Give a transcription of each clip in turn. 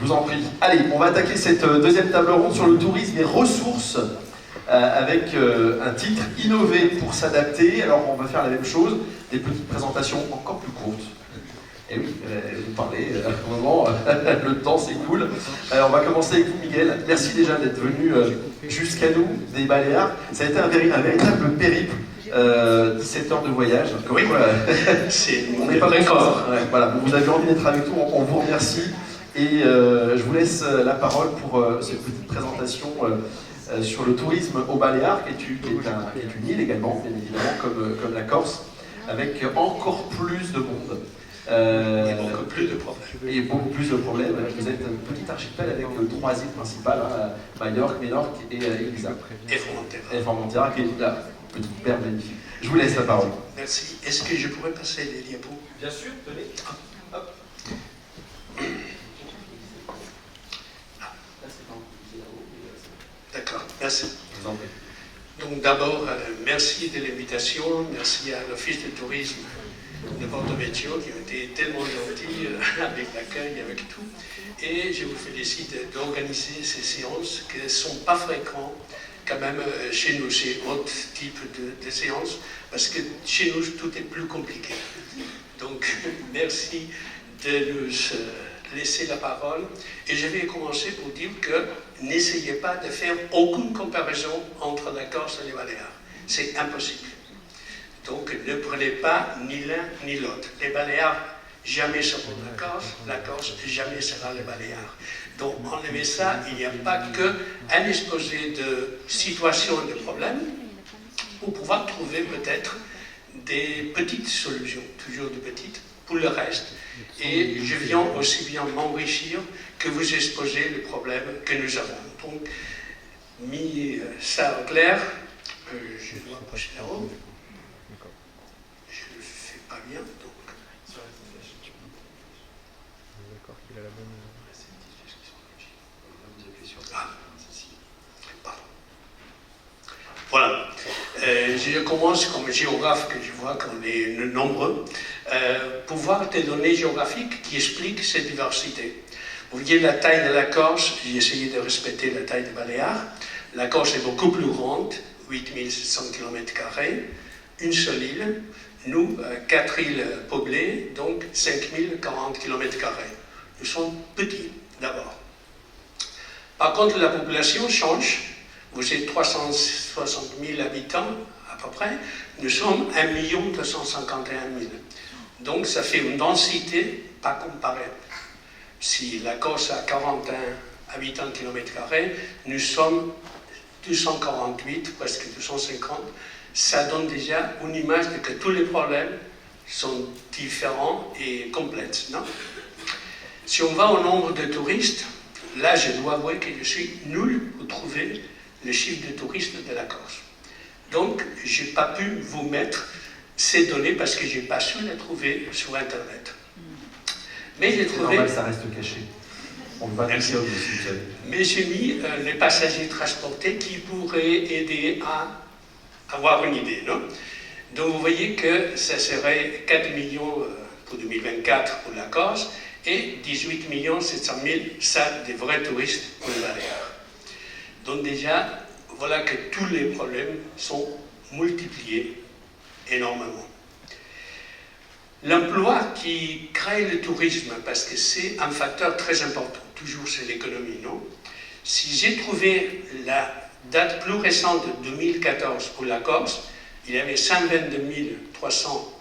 vous en prie. Allez, on va attaquer cette deuxième table ronde sur le tourisme et ressources avec un titre innover pour s'adapter. Alors on va faire la même chose, des petites présentations encore plus courtes. Et oui, vous parlez à un moment, le temps s'écoule. On va commencer avec vous, Miguel. Merci déjà d'être venu jusqu'à nous, des Baléares. Ça a été un véritable périple, 17 heures de voyage. Oui, on n'est pas d'accord. Ouais, voilà, vous avez envie d'être avec nous, on vous remercie. Et je vous laisse la parole pour cette petite présentation sur le tourisme aux Baléares, qui est une île également, bien évidemment, comme la Corse, avec encore plus de monde. Et beaucoup plus de problèmes. Et beaucoup plus de problèmes. Vous êtes un petit archipel avec 3 îles principales, hein, Majorque, Minorque et Ibiza. Et Formentera. Et Formentera, qui est la petite perle magnifique. Je vous laisse la parole. Merci. Est-ce que je pourrais passer les diapos? Bien sûr, tenez. Hop. D'accord, merci. Je vous en prie. Donc d'abord, merci de l'invitation, merci à l'Office de tourisme de Porto Vecchio qui ont été tellement gentils avec l'accueil, avec tout. Et je vous félicite d'organiser ces séances qui ne sont pas fréquentes quand même chez nous, chez autre type de séances, parce que chez nous, tout est plus compliqué. Donc, merci de nous laisser la parole. Et je vais commencer pour dire que n'essayez pas de faire aucune comparaison entre la Corse et les Baléares. C'est impossible. Donc, ne prenez pas ni l'un ni l'autre. Les Baléares jamais seront la Corse jamais sera les Baléares. Donc, enlevez ça, il n'y a pas qu'un exposé de situations et de problèmes pour pouvoir trouver peut-être des petites solutions, toujours de petites, pour le reste. Et je viens aussi bien m'enrichir que vous exposer les problèmes que nous avons. Donc, mis ça en clair, je dois approcher là-haut. Je ne le fais pas bien, donc. D'accord qu'il a la bonne. Ah, pardon. Voilà. Je commence comme géographe, que je vois qu'on est nombreux, pour voir des données géographiques qui expliquent cette diversité. Vous voyez la taille de la Corse, j'ai essayé de respecter la taille des Baléares. La Corse est beaucoup plus grande, 8700 km², une seule île. Nous, 4 îles peuplées, donc 5040 km². Nous sommes petits, d'abord. Par contre, la population change. Vous êtes 360 000 habitants, à peu près. Nous sommes 1 251 000. Donc, ça fait une densité pas comparable. Si la Corse a 41 habitants km², nous sommes 248, presque 250. Ça donne déjà une image de que tous les problèmes sont différents et complètes, non? Si on va au nombre de touristes, là, je dois avouer que je suis nul pour trouver le chiffre de touristes de la Corse. Donc, je n'ai pas pu vous mettre ces données parce que je n'ai pas su les trouver sur Internet. Mais j'ai trouvé... normal, ça reste caché. On ne va pas dire aussi, vous savez. Mais j'ai mis les passagers transportés qui pourraient aider à avoir une idée, non? Donc, vous voyez que ça serait 4 millions pour 2024 pour la Corse, et 18 700 000, ça, des vrais touristes pour les Baléares. Donc déjà, voilà que tous les problèmes sont multipliés énormément. L'emploi qui crée le tourisme, parce que c'est un facteur très important, toujours c'est l'économie, non? Si j'ai trouvé la date plus récente de 2014 pour la Corse, il y avait 122 300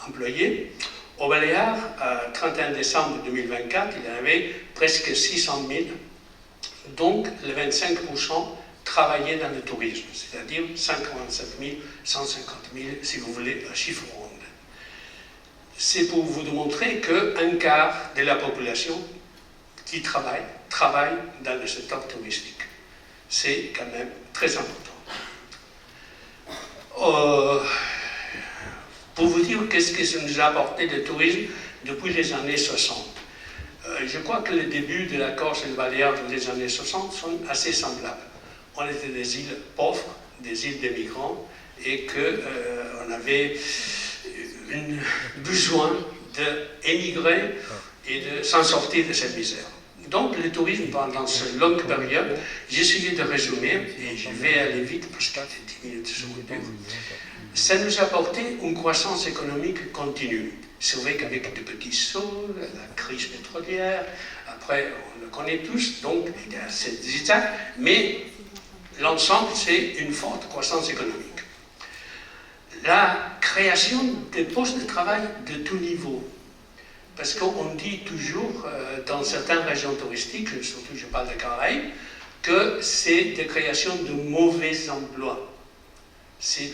employés. Au Baléares, à 31 décembre 2024, il y en avait presque 600 000. Donc, les 25% travaillaient dans le tourisme, c'est-à-dire 147 000, 150 000, si vous voulez, un chiffre rond. C'est pour vous démontrer qu'un quart de la population qui travaille dans le secteur touristique. C'est quand même très important. Pour vous dire qu'est-ce que ça nous a apporté de tourisme depuis les années 60. Je crois que le début de la Corse et le Baléares dans les années 60 sont assez semblables. On était des îles pauvres, des îles des migrants, et qu'on avait besoin d'émigrer et de s'en sortir de cette misère. Donc le tourisme pendant cette longue période, j'ai essayé de résumer, et je vais aller vite parce que c'est 10 minutes sur le début. Ça nous a apporté une croissance économique continue. C'est vrai qu'avec des petits sauts, la crise pétrolière, après on le connaît tous, donc il y a cette zigzag, mais l'ensemble c'est une forte croissance économique. La création de postes de travail de tout niveau. Parce qu'on dit toujours, dans certaines régions touristiques, surtout je parle des Caraïbes, que c'est des créations de mauvais emplois. C'est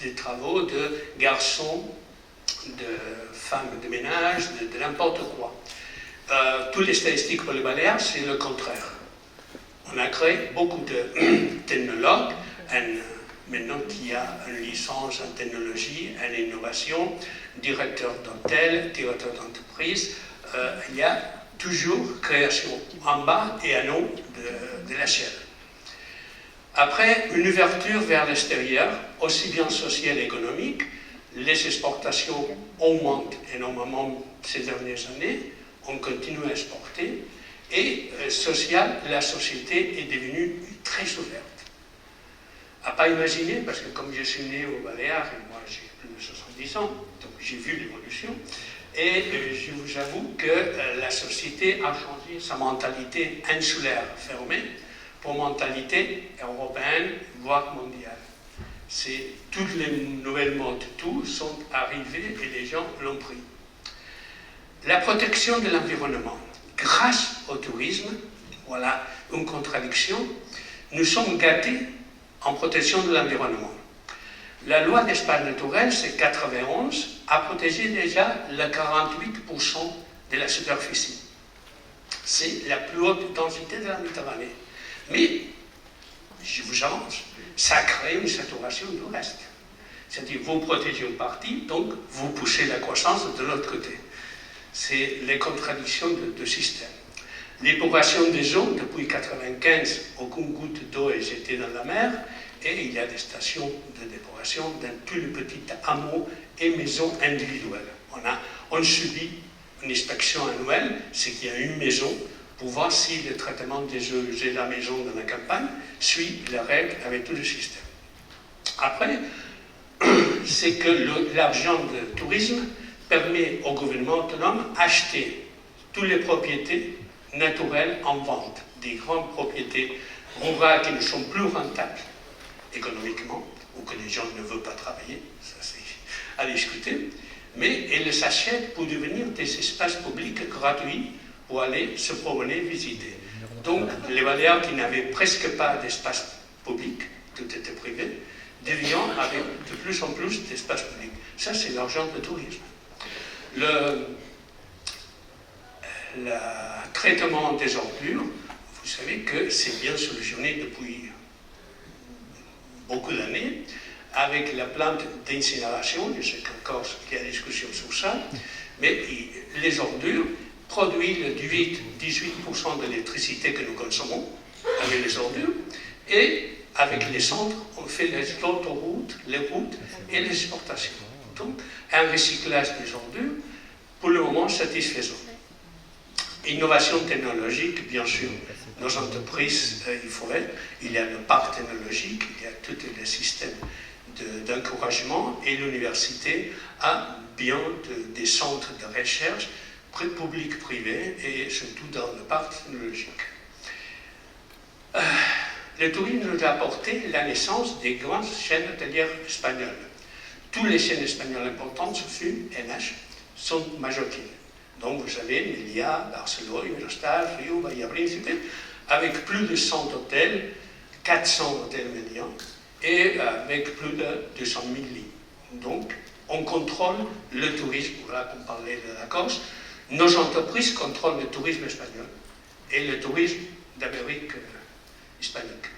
des travaux de garçons, de femmes de ménage, de n'importe quoi. Toutes les statistiques pour les Baléares, c'est le contraire. On a créé beaucoup de technologues, maintenant qu'il y a une licence en technologie, en innovation, directeur d'hôtel, directeur d'entreprise, il y a toujours création en bas et en haut de l'échelle. Après, une ouverture vers l'extérieur, aussi bien sociale et économique, les exportations augmentent énormément ces dernières années, on continue à exporter, et sociale, la société est devenue très ouverte. À pas imaginer, parce que comme je suis né au Baléares, et moi j'ai plus de 70 ans, donc j'ai vu l'évolution, et je vous avoue que la société a changé sa mentalité insulaire fermée pour mentalité européenne, voire mondiale. Toutes les nouvelles modes, tout sont arrivées et les gens l'ont pris. La protection de l'environnement. Grâce au tourisme, voilà une contradiction, nous sommes gâtés en protection de l'environnement. La loi d'espace naturel, c'est 91, a protégé déjà le 48% de la superficie. C'est la plus haute densité de la Méditerranée. Mais, je vous avance, ça crée une saturation du reste. C'est-à-dire, vous protégez une partie, donc vous poussez la croissance de l'autre côté. C'est les contradictions de système. L'épuration des eaux, depuis 1995, aucune goutte d'eau est jetée dans la mer, et il y a des stations de d'épuration dans tous les petits hameaux et maisons individuelles. On subit une inspection annuelle, c'est qu'il y a une maison, pour voir si le traitement des eaux de la maison dans la campagne suit les règles avec tout le système. Après, c'est que l'argent de tourisme permet au gouvernement autonome d'acheter toutes les propriétés naturelles en vente, des grandes propriétés rurales qui ne sont plus rentables économiquement, ou que les gens ne veulent pas travailler, ça c'est à discuter, mais elles les achètent pour devenir des espaces publics gratuits pour aller se promener, visiter. Donc les Baléares qui n'avaient presque pas d'espace public, tout était privé, deviennent avec de plus en plus d'espaces publics. Ça c'est l'argent de tourisme. Le traitement des ordures, vous savez que c'est bien solutionné depuis beaucoup d'années, avec la plante d'incinération, je sais qu'en Corse il y a des discussions sur ça, mais les ordures produisent le 18% de l'électricité que nous consommons avec les ordures, et avec les centres, on fait les autoroutes, les routes et les exportations. Donc, un recyclage des ordures, pour le moment, satisfaisant. Innovation technologique, bien sûr. Nos entreprises, il y a le parc technologique, il y a tous les systèmes d'encouragement, et l'université a bien des centres de recherche publics, privés, et surtout dans le parc technologique. Le tourisme nous a apporté la naissance des grandes chaînes hôtelières espagnoles. Toutes les chaînes espagnoles importantes, FUM, NH, sont majoritaires. Donc vous savez, Melia, Barcelone, Eurostar, Rio, Bahia Príncipe, avec plus de 100 hôtels, 400 hôtels médians, et avec plus de 200 000 lits. Donc, on contrôle le tourisme, voilà qu'on parlait de la Corse. Nos entreprises contrôlent le tourisme espagnol et le tourisme d'Amérique hispanique.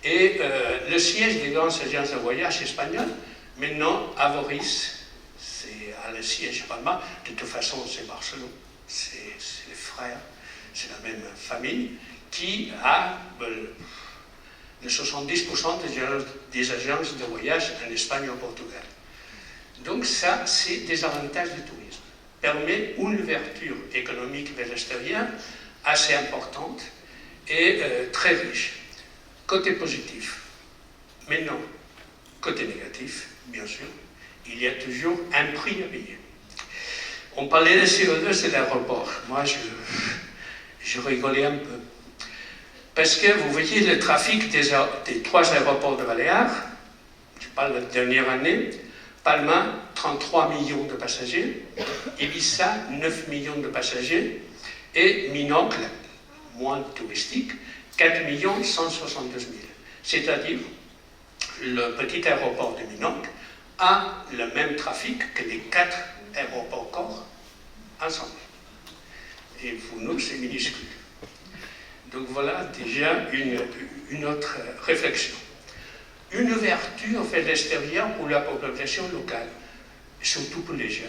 Et le siège des grandes agences de voyage espagnoles, maintenant, à Voris, c'est à le siège Palma, de toute façon, c'est Barcelone, c'est les frères, c'est la même famille, qui a le 70% des agences de voyage en Espagne et au Portugal. Donc ça, c'est des avantages du tourisme. permet une ouverture économique vers l'extérieur assez importante et très riche. Côté positif. Maintenant, côté négatif, bien sûr, il y a toujours un prix à payer. On parlait de CO2, c'est l'aéroport. Moi, je rigolais un peu. Parce que vous voyez le trafic des 3 aéroports de Baléares, je parle de la dernière année, Palma, 33 millions de passagers, Ibiza, 9 millions de passagers, et Minocle, moins touristique, 4 162 000. C'est-à-dire, le petit aéroport de Minocle a le même trafic que les 4 aéroports corps ensemble. Et pour nous, c'est minuscule. Donc voilà déjà une autre réflexion. Une ouverture vers l'extérieur pour la population locale, surtout pour les jeunes.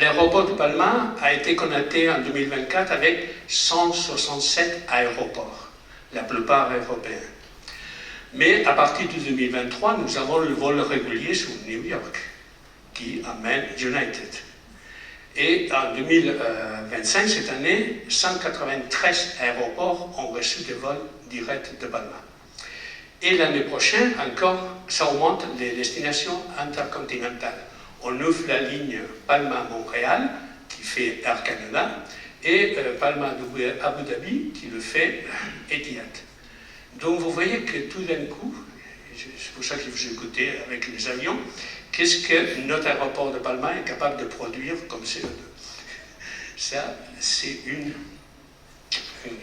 L'aéroport de Palma a été connecté en 2024 avec 167 aéroports, la plupart européens. Mais à partir de 2023, nous avons le vol régulier sur New York, qui amène United. Et en 2025, cette année, 193 aéroports ont reçu des vols directs de Palma. Et l'année prochaine, encore, ça augmente les destinations intercontinentales. On ouvre la ligne Palma-Montréal, qui fait Air Canada, et Palma-Abu Dhabi, qui le fait Etihad. Donc vous voyez que tout d'un coup, c'est pour ça qu'il faut écouter avec les avions, qu'est-ce que notre aéroport de Palma est capable de produire comme CO2. Ça, c'est une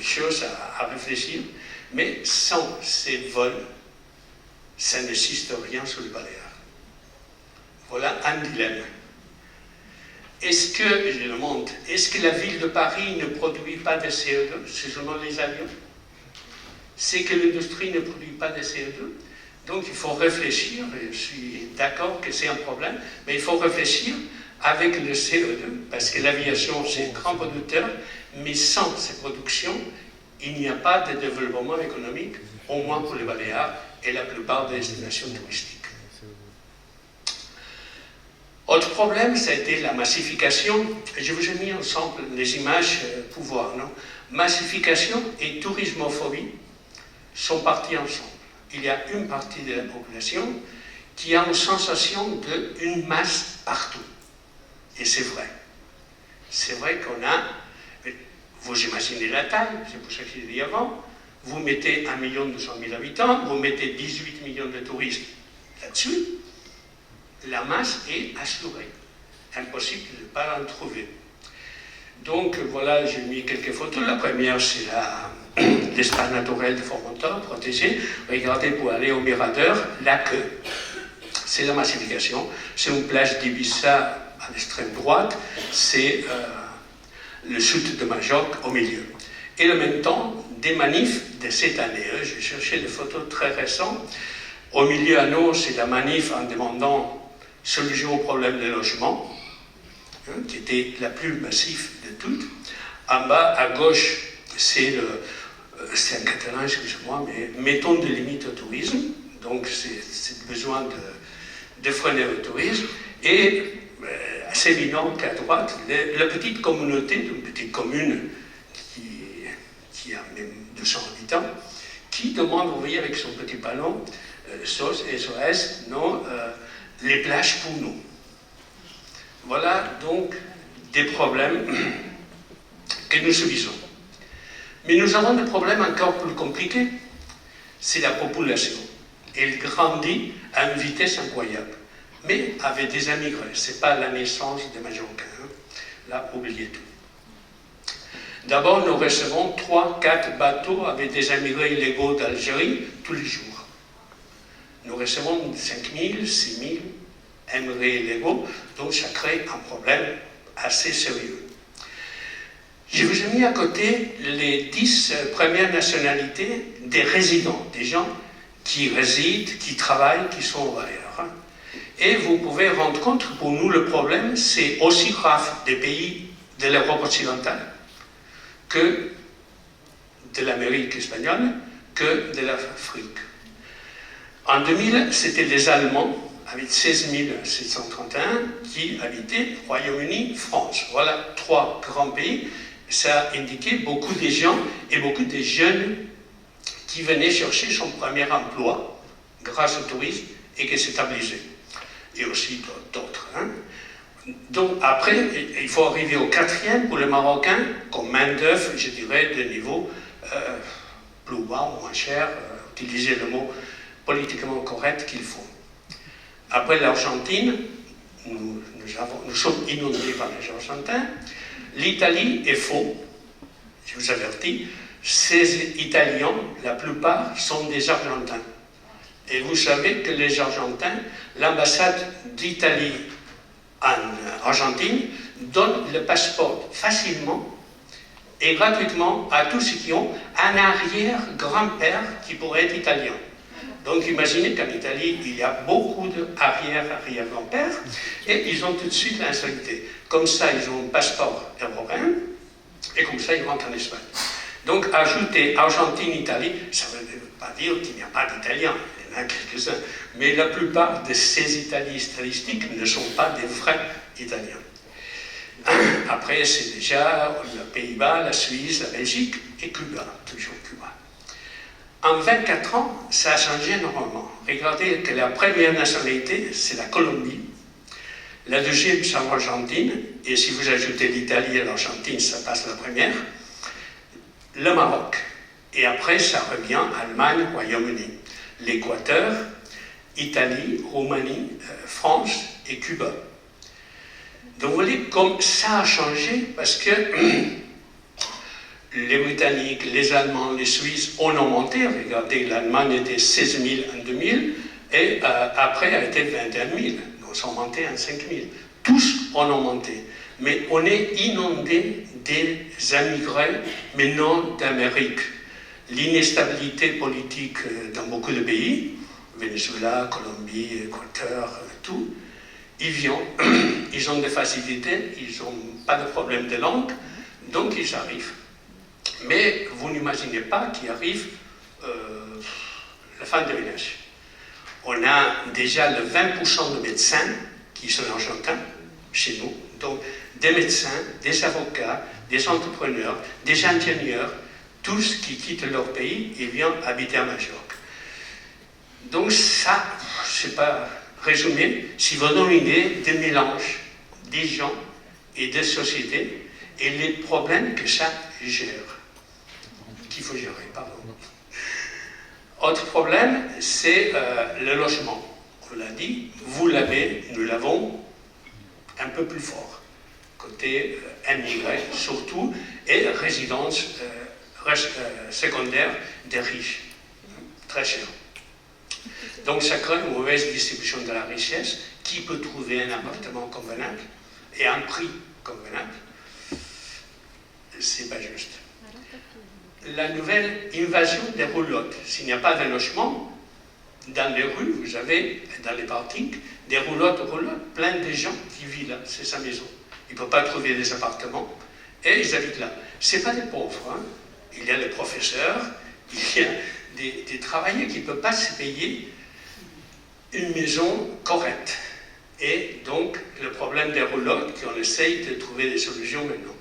chose à réfléchir, mais sans ces vols, ça n'existe rien sur les Baléares. Voilà un dilemme. Est-ce que, je demande, est-ce que la ville de Paris ne produit pas de CO2, c'est seulement les avions? C'est que l'industrie ne produit pas de CO2? Donc il faut réfléchir, et je suis d'accord que c'est un problème, mais il faut réfléchir avec le CO2, parce que l'aviation c'est un grand producteur, mais sans ces productions, il n'y a pas de développement économique, au moins pour les Baléares et la plupart des destinations touristiques. Autre problème, ça a été la massification. Je vous ai mis ensemble les images pour voir, non? Massification et tourismophobie sont partis ensemble. Il y a une partie de la population qui a une sensation d'une masse partout. Et c'est vrai. C'est vrai qu'on a... Vous imaginez la taille, c'est pour ça que j'ai dit avant. Vous mettez 1 200 000 habitants, vous mettez 18 millions de touristes là-dessus. La masse est assurée. Impossible de ne pas en trouver. Donc voilà, j'ai mis quelques photos. La première, c'est l'espace naturel de Formentor, protégé. Regardez, pour aller au Mirador, la queue. C'est la massification. C'est une plage d'Ibiza à l'extrême droite. C'est le sud de Majorque au milieu. Et en même temps, des manifs de cette année. J'ai cherché des photos très récentes. Au milieu à nous, c'est la manif en demandant solution au problème des logements, qui était la plus massive de toutes. En bas, à gauche, c'est un catalan, excusez-moi, mais mettons des limites au tourisme. Donc, c'est besoin de freiner le tourisme. Et c'est évident qu'à droite, la petite communauté, une petite commune qui a même 200 habitants, qui demande, vous voyez, avec son petit panneau, SOS, non, les plages pour nous. Voilà donc des problèmes que nous subissons. Mais nous avons des problèmes encore plus compliqués. C'est la population. Elle grandit à une vitesse incroyable. Mais avec des immigrés. Ce n'est pas la naissance des Majorcains. Là, oubliez tout. D'abord, nous recevons 3-4 bateaux avec des immigrés illégaux d'Algérie tous les jours. Nous recevons 5 000, 6 000 immigrés illégaux, donc ça crée un problème assez sérieux. Je vous ai mis à côté les 10 premières nationalités des résidents, des gens qui résident, qui travaillent, qui sont ailleurs. Et vous pouvez rendre compte que pour nous, le problème, c'est aussi grave des pays de l'Europe occidentale que de l'Amérique espagnole, que de l'Afrique. En 2000, c'était les Allemands avec 16 731 qui habitaient Royaume-Uni, France. Voilà 3 grands pays. Ça indiquait beaucoup de gens et beaucoup de jeunes qui venaient chercher son premier emploi grâce au tourisme et qui s'établissaient. Et aussi d'autres. Hein. Donc après, il faut arriver au 4e pour les Marocains, comme main-d'œuvre, je dirais, de niveau plus bas ou moins cher, utiliser le mot politiquement correct qu'il faut. Après l'Argentine, nous sommes inondés par les Argentins. L'Italie est faux, je vous avertis. Ces Italiens, la plupart, sont des Argentins. Et vous savez que les Argentins, l'ambassade d'Italie en Argentine, donne le passeport facilement et gratuitement à tous ceux qui ont un arrière-grand-père qui pourrait être italien. Donc imaginez qu'en Italie, il y a beaucoup d'arrière-arrière-grand-pères et ils ont tout de suite la nationalité. Comme ça, ils ont un passeport européen et comme ça, ils rentrent en Espagne. Donc ajouter Argentine-Italie, ça ne veut pas dire qu'il n'y a pas d'Italiens, il y en a quelques-uns, mais la plupart de ces Italiens statistiques ne sont pas des vrais Italiens. Après, c'est déjà les Pays-Bas, la Suisse, la Belgique et Cuba, toujours Cuba. En 24 ans, ça a changé énormément. Regardez que la première nationalité, c'est la Colombie. La deuxième, c'est l'Argentine. Et si vous ajoutez l'Italie et l'Argentine, ça passe la première. Le Maroc. Et après, ça revient Allemagne, Royaume-Uni. L'Équateur, Italie, Roumanie, France et Cuba. Donc vous voyez comme ça a changé parce que les Britanniques, les Allemands, les Suisses ont augmenté. Regardez, l'Allemagne était 16 000 en 2000 et après a été 21 000. Donc ils sont montés en 5 000. Tous ont augmenté. Mais on est inondé des immigrés, mais non d'Amérique. L'instabilité politique dans beaucoup de pays, Venezuela, Colombie, Équateur, tout, ils viennent, ils ont des facilités, ils n'ont pas de problème de langue, donc ils arrivent. Mais vous n'imaginez pas qu'il arrive la fin de village. On a déjà le 20% de médecins qui sont argentins chez nous, donc des médecins, des avocats, des entrepreneurs, des ingénieurs, tous qui quittent leur pays et viennent habiter à Majorque. Donc ça, je ne sais pas résumer, si vous donnez une idée des mélanges des gens et des sociétés et les problèmes que ça gère, qu'il faut gérer, pardon. Autre problème, c'est le logement. On l'a dit, vous l'avez, nous l'avons un peu plus fort, côté immigrés surtout, et résidence secondaire des riches, très cher. Donc ça crée une mauvaise distribution de la richesse. Qui peut trouver un appartement convenable et un prix convenable? C'est pas juste. La nouvelle invasion des roulottes. S'il n'y a pas de logement, dans les rues, vous avez, dans les parkings, des roulottes, plein de gens qui vivent là, c'est sa maison. Ils ne peuvent pas trouver des appartements et ils habitent là. Ce n'est pas des pauvres, hein. Il y a des professeurs, il y a des travailleurs qui ne peuvent pas se payer une maison correcte. Et donc, le problème des roulottes, qu'on essaye de trouver des solutions maintenant.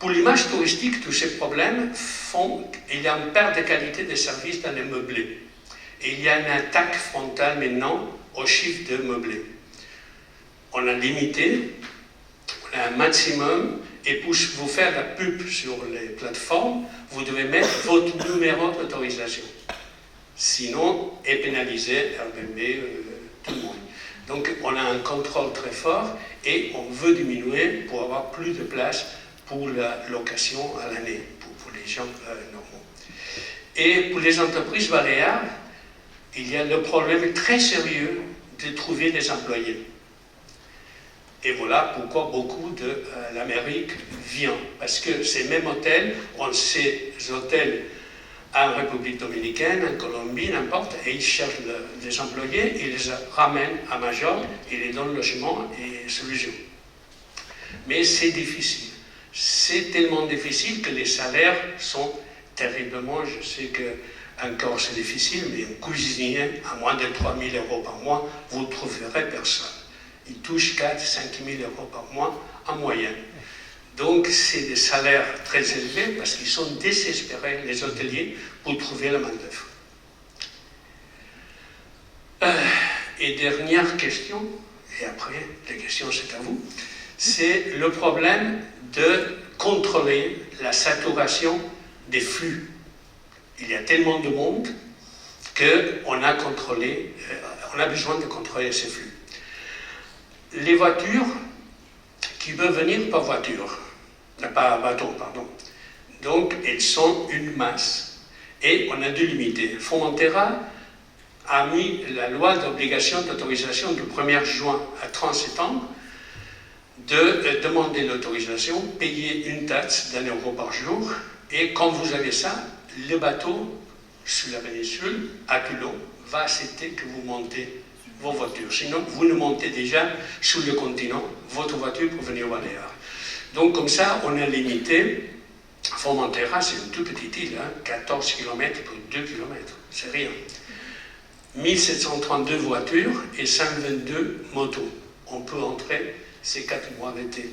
Pour l'image touristique, tous ces problèmes font qu'il y a une perte de qualité des services dans les meublés. Et il y a une attaque frontale maintenant au chiffre de meublés. On a limité, on a un maximum, et pour vous faire la pub sur les plateformes, vous devez mettre votre numéro d'autorisation. Sinon, est pénalisé Airbnb, tout le monde. Donc, on a un contrôle très fort et on veut diminuer pour avoir plus de place pour la location à l'année, pour les gens normaux. Et pour les entreprises baléares, il y a le problème très sérieux de trouver des employés. Et voilà pourquoi beaucoup de l'Amérique vient. Parce que ces mêmes hôtels, ces hôtels en République dominicaine, en Colombie, n'importe, et ils cherchent des employés, ils les ramènent à Majorque, ils les donnent logement et solution. Mais c'est difficile. C'est tellement difficile que les salaires sont terriblement, je sais que Encore c'est difficile, mais un cuisinier à moins de 3 000 euros par mois, vous ne trouverez personne. Il touche 4 000 5 000 euros par mois en moyenne. Donc c'est des salaires très élevés parce qu'ils sont désespérés, les hôteliers, pour trouver la main-d'œuvre. Et dernière question, et après, la question c'est à vous, c'est le problème de contrôler la saturation des flux. Il y a tellement de monde qu'on a besoin de contrôler ces flux. Les voitures qui peuvent venir par voiture, par bateau, pardon, donc elles sont une masse et on a dû limiter. Formentera a mis la loi d'obligation d'autorisation du 1er juin à 30 septembre de demander l'autorisation, payer une taxe d'1 euro par jour, et quand vous avez ça, le bateau sur la péninsule, à Toulon, va accepter que vous montez vos voitures. Sinon, vous ne montez déjà sur le continent votre voiture pour venir au Baléares. Donc comme ça, on a limité. Formentera, c'est une toute petite île, 14 km pour 2 km, c'est rien. 1732 voitures et 122 motos. On peut entrer ces 4 mois d'été.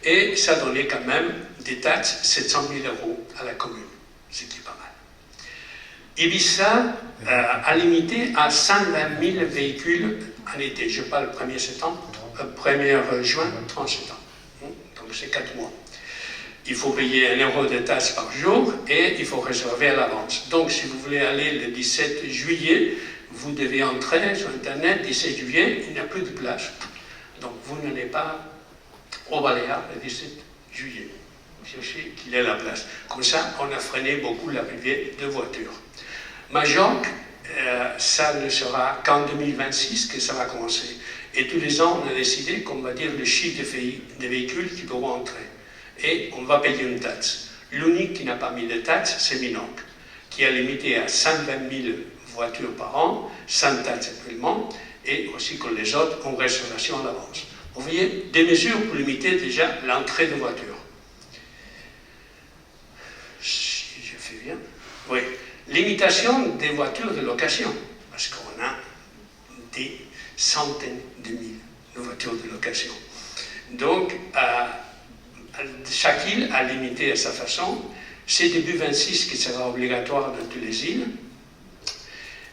Et ça donnait quand même des taxes, 700 000 euros à la commune, ce qui est pas mal. Ibiza a limité à 120 000 véhicules en été. Je parle 1er septembre, 1er juin, 30 septembre. Donc c'est 4 mois. Il faut payer 1 euro de taxes par jour et il faut réserver à l'avance. Donc si vous voulez aller le 17 juillet, vous devez entrer sur Internet, 17 juillet, il n'y a plus de place. Donc vous n'allez pas au Baléares le 17 juillet. Cherchez qu'il ait la place. Comme ça, on a freiné beaucoup l'arrivée de voitures. Majorque, ça ne sera qu'en 2026 que ça va commencer. Et tous les ans, on a décidé qu'on va dire le chiffre de véhicules qui pourront entrer. Et on va payer une taxe. L'unique qui n'a pas mis de taxe, c'est Minoc, qui a limité à 120 000 voitures par an, sans taxe actuellement, et aussi que les autres ont réservation à l'avance. Vous voyez, des mesures pour limiter déjà l'entrée de voitures. Si je fais bien. Oui. Limitation des voitures de location, parce qu'on a des centaines de milliers de voitures de location. Donc, chaque île a limité à sa façon. C'est début 26 qui sera obligatoire dans toutes les îles.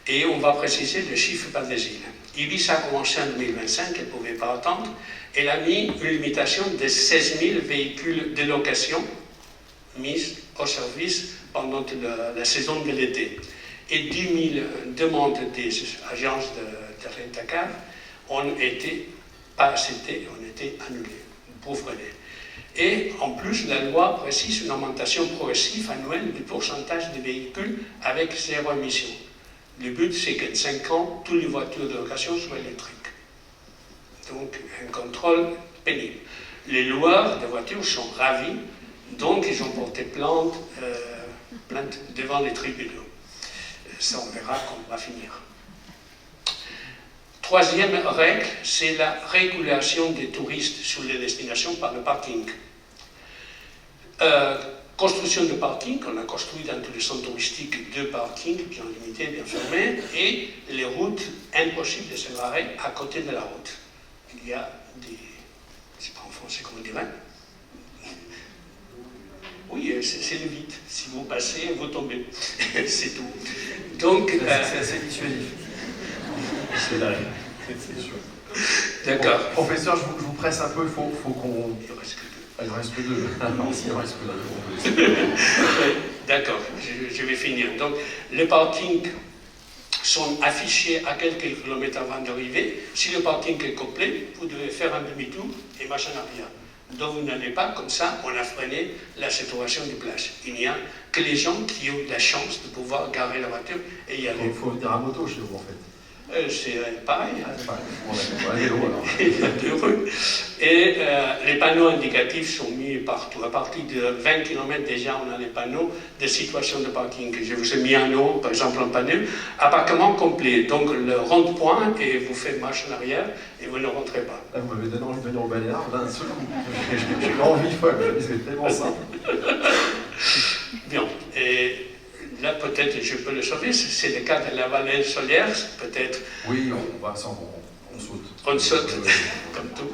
Et on va préciser le chiffre par des îles. Ibiza a commencé en 2025, elle ne pouvait pas attendre. Elle a mis une limitation de 16 000 véhicules de location mis au service pendant la saison de l'été. Et 10 000 demandes des agences de rent-a-car ont été pas acceptées, ont été annulées pour freiner. Et en plus, la loi précise une augmentation progressive annuelle du pourcentage de véhicules avec zéro émission. Le but, c'est qu'en 5 ans, toutes les voitures de location soient électriques. Donc, un contrôle pénible. Les loueurs de voitures sont ravis, donc ils ont porté plainte devant les tribunaux. Ça, on verra comment on va finir. Troisième règle, c'est la régulation des touristes sur les destinations par le parking. Construction de parking, on a construit dans tous les centres touristiques 2 parkings bien limités, bien fermés, et les routes impossibles de se garer à côté de la route. Il y a des... c'est pas en français comment on dirait. Oui, c'est le vide. Si vous passez, vous tombez. C'est tout. Donc... c'est assez dissuasif. C'est la règle. D'accord. Bon, professeur, je vous presse un peu, il faut qu'on... Il reste que 2. Ah, il reste que 2. Non, s'il reste que 2. D'accord, je vais finir. Donc, les parkings sont affichés à quelques kilomètres avant d'arriver. Si le parking est complet, vous devez faire un demi-tour et marcher en arrière. Donc, vous n'allez pas, comme ça, on a freiné la saturation de place. Il n'y a que les gens qui ont la chance de pouvoir garer la voiture et y aller. Il faut venir à moto chez vous, en fait. C'est pareil. On va vélo, alors. Il y a 2 rues. Et les panneaux indicatifs sont mis partout. À partir de 20 km déjà, on a les panneaux de situation de parking. Je vous ai mis en haut, par exemple, un panneau appartement complet. Donc le rond-point, et vous faites marche en arrière et vous ne rentrez pas. Là, vous m'avez donné envie de venir au Baléares d'un seul coup. J'ai eu envie folle, c'est tellement simple. Bien. Et là, peut-être, je peux le sauver. C'est le cas de la vallée solaire, peut-être. Oui, on saute. On saute, comme tout.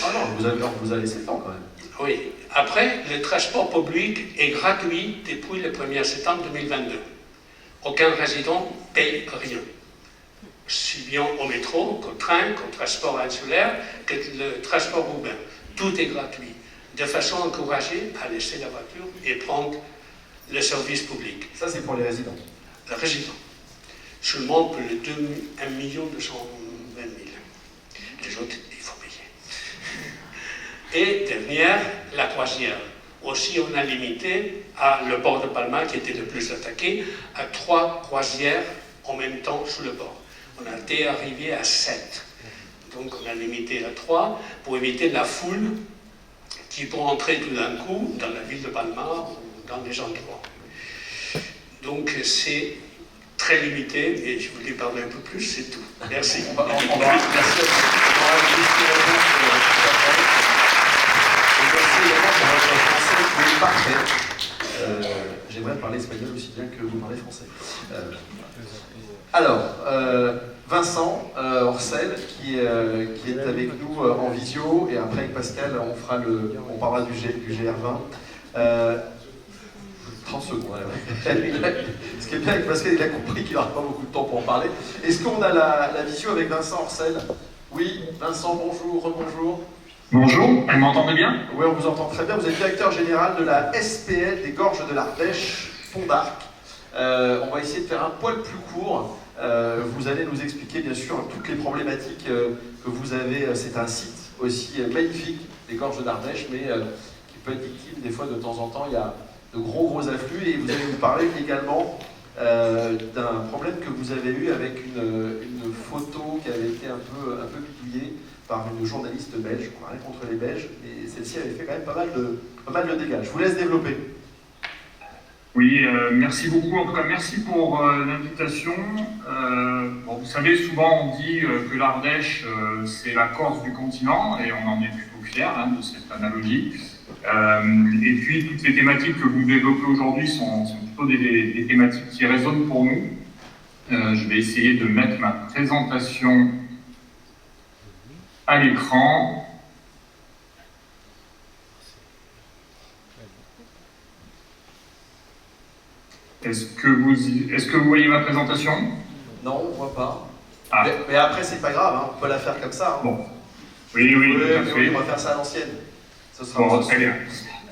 Ah non, vous avez laissé le temps quand même. Oui. Après, le transport public est gratuit depuis le 1er septembre 2022. Aucun résident ne paye rien. Si bien au métro, qu'au train, qu'au transport insulaire, que le transport urbain. Tout est gratuit. De façon à encourager à laisser la voiture et prendre le service public. Ça, c'est pour les résidents. Les résidents. Seulement pour les 1 220 000. Les autres, il faut payer. Et dernière, la croisière. Aussi, on a limité à le port de Palma, qui était le plus attaqué, à 3 croisières en même temps sous le port. On a été arrivé à 7. Donc, on a limité à 3 pour éviter la foule qui peut entrer tout d'un coup dans la ville de Palma ou dans les endroits. Donc, c'est très limité, et je voulais parler un peu plus, c'est tout. Merci. On va merci à vous. On aura une liste de réponses tout à fait. Et merci également pour votre français qui est parfait. J'aimerais parler espagnol aussi bien que vous parlez français. Alors, Vincent Orcel qui est avec nous en visio, et après avec Pascal on parlera du GR20. 30 secondes. Ce qui est bien avec Pascal, il a compris qu'il n'aura pas beaucoup de temps pour en parler. Est-ce qu'on a la visio avec Vincent Orcel? Oui, Vincent, bonjour, rebonjour. Bonjour, vous m'entendez bien? Oui, on vous entend très bien. Vous êtes directeur général de la SPL des Gorges de l'Ardèche, Pont d'Arc. On va essayer de faire un poil plus court. Vous allez nous expliquer bien sûr toutes les problématiques que vous avez. C'est un site aussi magnifique des Gorges d'Ardèche, mais qui peut être victime des fois de temps en temps. Il y a de gros afflux, et vous allez nous parler également d'un problème que vous avez eu avec une photo qui avait été un peu bidouillée par une journaliste belge. On n'a rien contre les Belges, mais celle-ci avait fait quand même pas mal de dégâts. Je vous laisse développer. Oui, merci beaucoup. En tout cas, merci pour l'invitation. Bon, vous savez, souvent on dit que l'Ardèche, c'est la Corse du continent, et on en est plutôt fiers de cette analogie. Et puis, toutes les thématiques que vous développez aujourd'hui sont plutôt des thématiques qui résonnent pour nous. Je vais essayer de mettre ma présentation à l'écran. Est-ce que vous voyez ma présentation? Non, on ne voit pas. Ah. Mais après, c'est pas grave, on peut la faire comme ça. Bon. Oui, tout à fait. On va faire ça à l'ancienne. Bon, très bien.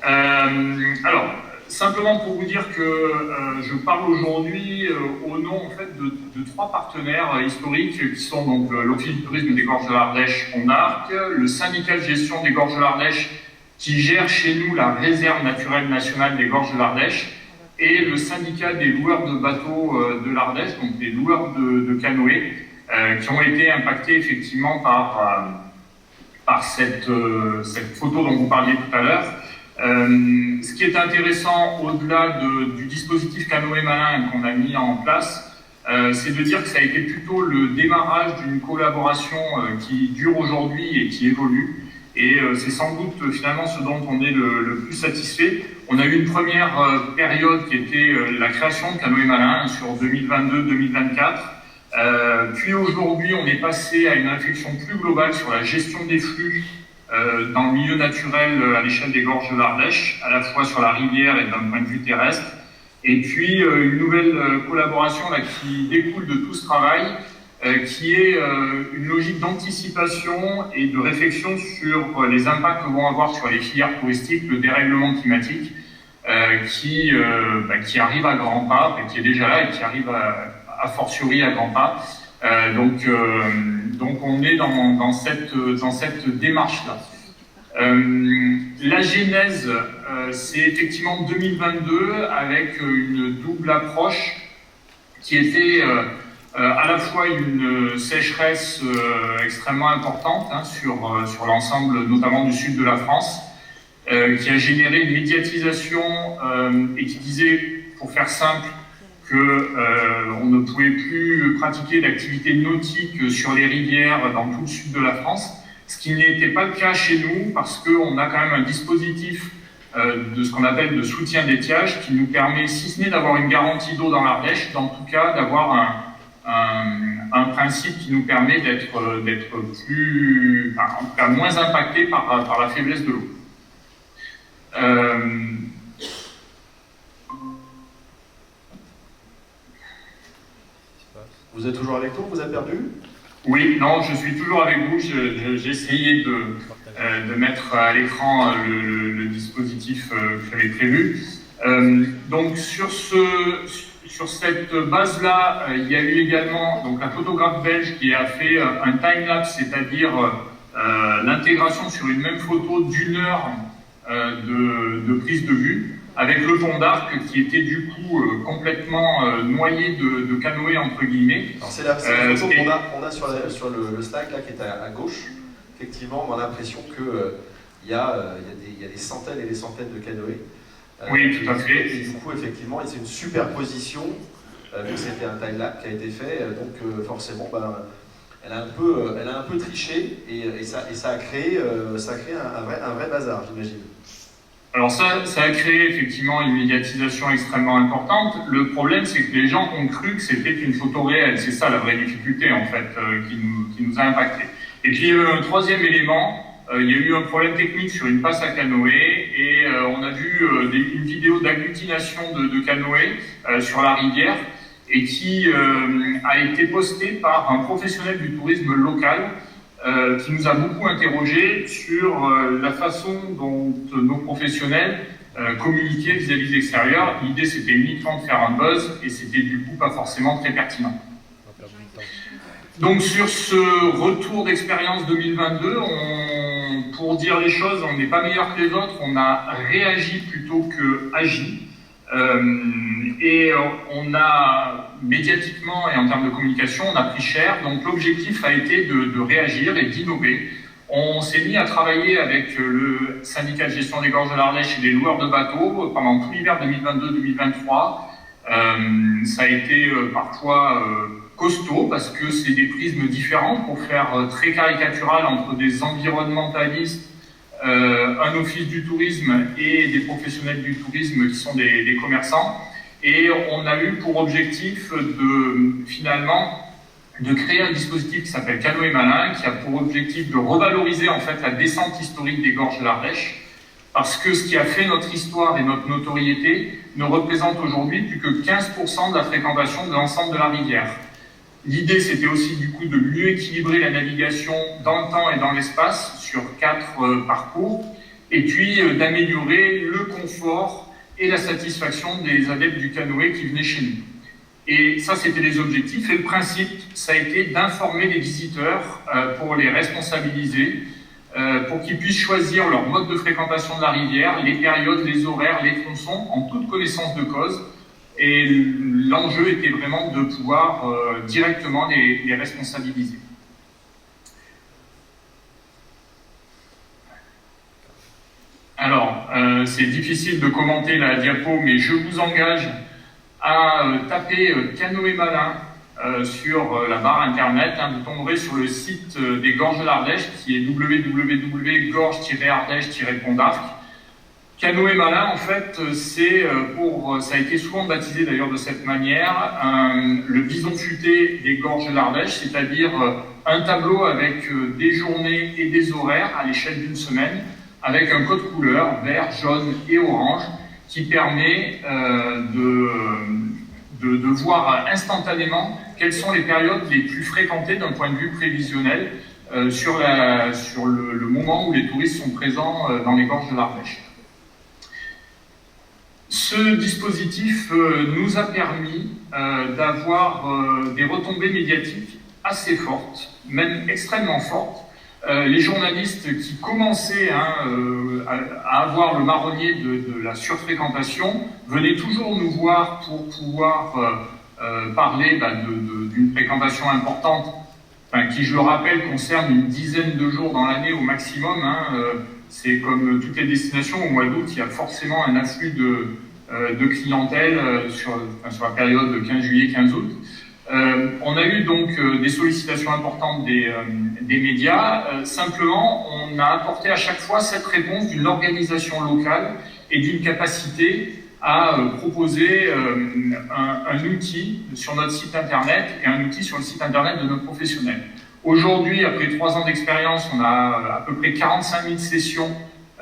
Alors, simplement pour vous dire que je parle aujourd'hui au nom en fait, de 3 partenaires historiques qui sont donc l'Office du tourisme des Gorges de l'Ardèche, Pont d'Arc, le syndicat de gestion des Gorges de l'Ardèche qui gère chez nous la réserve naturelle nationale des Gorges de l'Ardèche, et le syndicat des loueurs de bateaux de l'Ardèche, donc des loueurs de canoës, qui ont été impactés effectivement par cette photo dont vous parliez tout à l'heure. Ce qui est intéressant, au-delà du dispositif Canoë Malin qu'on a mis en place, c'est de dire que ça a été plutôt le démarrage d'une collaboration qui dure aujourd'hui et qui évolue. Et c'est sans doute finalement ce dont on est le plus satisfait. On a eu une première période qui était la création de Canoë Malin sur 2022-2024. Puis aujourd'hui, on est passé à une réflexion plus globale sur la gestion des flux dans le milieu naturel à l'échelle des Gorges de l'Ardèche, à la fois sur la rivière et d'un point de vue terrestre. Et puis une nouvelle collaboration là, qui découle de tout ce travail, qui est une logique d'anticipation et de réflexion sur les impacts que vont avoir sur les filières touristiques le dérèglement climatique qui arrive à grands pas, et qui est déjà là et qui arrive a fortiori à grands pas. Donc on est dans cette démarche-là. La genèse, c'est effectivement 2022 avec une double approche qui était à la fois une sécheresse extrêmement importante sur l'ensemble notamment du sud de la France, qui a généré une médiatisation et qui disait, pour faire simple, qu'on ne pouvait plus pratiquer d'activités nautiques sur les rivières dans tout le sud de la France, ce qui n'était pas le cas chez nous, parce qu'on a quand même un dispositif de ce qu'on appelle de soutien d'étiage, qui nous permet, si ce n'est d'avoir une garantie d'eau dans l'Ardèche, en tout cas d'avoir un principe qui nous permet d'être plus, enfin, en tout cas moins impacté par la faiblesse de l'eau. Vous êtes toujours avec nous? Vous avez perdu? Oui, non, je suis toujours avec vous. J'ai essayé de mettre à l'écran le dispositif que j'avais prévu. Donc sur cette base-là, il y a eu également donc, un photographe belge qui a fait un time-lapse, c'est-à-dire l'intégration sur une même photo d'1 heure de prise de vue, avec le pont d'Arc qui était du coup complètement noyé de canoë entre guillemets. Alors c'est la photo qu'on a sur le slide là, qui est à gauche. Effectivement, on a l'impression qu'il y a des centaines et des centaines de canoës. Oui, tout à fait. Et du coup, effectivement, c'est une superposition, vu que c'était un time-lapse qui a été fait, donc forcément, elle a un peu triché, et ça a créé un vrai bazar, j'imagine. Alors ça a créé effectivement une médiatisation extrêmement importante. Le problème, c'est que les gens ont cru que c'était une photo réelle. C'est ça la vraie difficulté, en fait, qui nous a impacté. Et puis, un troisième élément, il y a eu un problème technique sur une passe à canoë, et on a vu une vidéo d'agglutination de canoës sur la rivière, et qui a été postée par un professionnel du tourisme local, qui nous a beaucoup interrogé sur la façon dont nos professionnels communiquaient vis-à-vis de l'extérieur. L'idée, c'était uniquement de faire un buzz, et c'était du coup pas forcément très pertinent. Donc sur ce retour d'expérience 2022, pour dire les choses, on n'est pas meilleur que les autres, on a réagi plutôt que agi. Et on a, médiatiquement et en termes de communication, on a pris cher. Donc l'objectif a été de réagir et d'innover. On s'est mis à travailler avec le syndicat de gestion des gorges de l'Ardèche et les loueurs de bateaux pendant tout l'hiver 2022-2023. Ça a été parfois costaud parce que c'est des prismes différents pour faire très caricatural entre des environnementalistes, un office du tourisme et des professionnels du tourisme qui sont des commerçants. Et on a eu pour objectif finalement de créer un dispositif qui s'appelle Canoë Malin, qui a pour objectif de revaloriser en fait la descente historique des gorges de l'Ardèche, parce que ce qui a fait notre histoire et notre notoriété ne représente aujourd'hui plus que 15% de la fréquentation de l'ensemble de la rivière. L'idée, c'était aussi du coup de mieux équilibrer la navigation dans le temps et dans l'espace sur 4 parcours, et puis d'améliorer le confort et la satisfaction des adeptes du canoë qui venaient chez nous. Et ça, c'était les objectifs. Et le principe, ça a été d'informer les visiteurs pour les responsabiliser, pour qu'ils puissent choisir leur mode de fréquentation de la rivière, les périodes, les horaires, les tronçons, en toute connaissance de cause. Et l'enjeu était vraiment de pouvoir directement les responsabiliser. Alors, c'est difficile de commenter la diapo, mais je vous engage à taper Canoë Malin sur la barre internet. Vous tomberez sur le site des Gorges de l'Ardèche, qui est www.gorges-ardèche-pont d'Arc. Canoë Malin, en fait, ça a été souvent baptisé d'ailleurs de cette manière, le bison futé des Gorges de l'Ardèche, c'est-à-dire un tableau avec des journées et des horaires à l'échelle d'une semaine, avec un code couleur vert, jaune et orange, qui permet de voir instantanément quelles sont les périodes les plus fréquentées d'un point de vue prévisionnel sur le moment où les touristes sont présents dans les Gorges de l'Ardèche. Ce dispositif nous a permis d'avoir des retombées médiatiques assez fortes, même extrêmement fortes. Les journalistes qui commençaient à avoir le marronnier de la surfréquentation venaient toujours nous voir pour pouvoir parler d'une fréquentation importante, qui, je le rappelle, concerne une dizaine de jours dans l'année au maximum. C'est comme toutes les destinations, au mois d'août, il y a forcément un afflux de clientèle sur la période de 15 juillet, 15 août. On a eu donc des sollicitations importantes des médias. Simplement, on a apporté à chaque fois cette réponse d'une organisation locale et d'une capacité à proposer un outil sur notre site internet et un outil sur le site internet de nos professionnels. Aujourd'hui, après 3 ans d'expérience, on a à peu près 45 000 sessions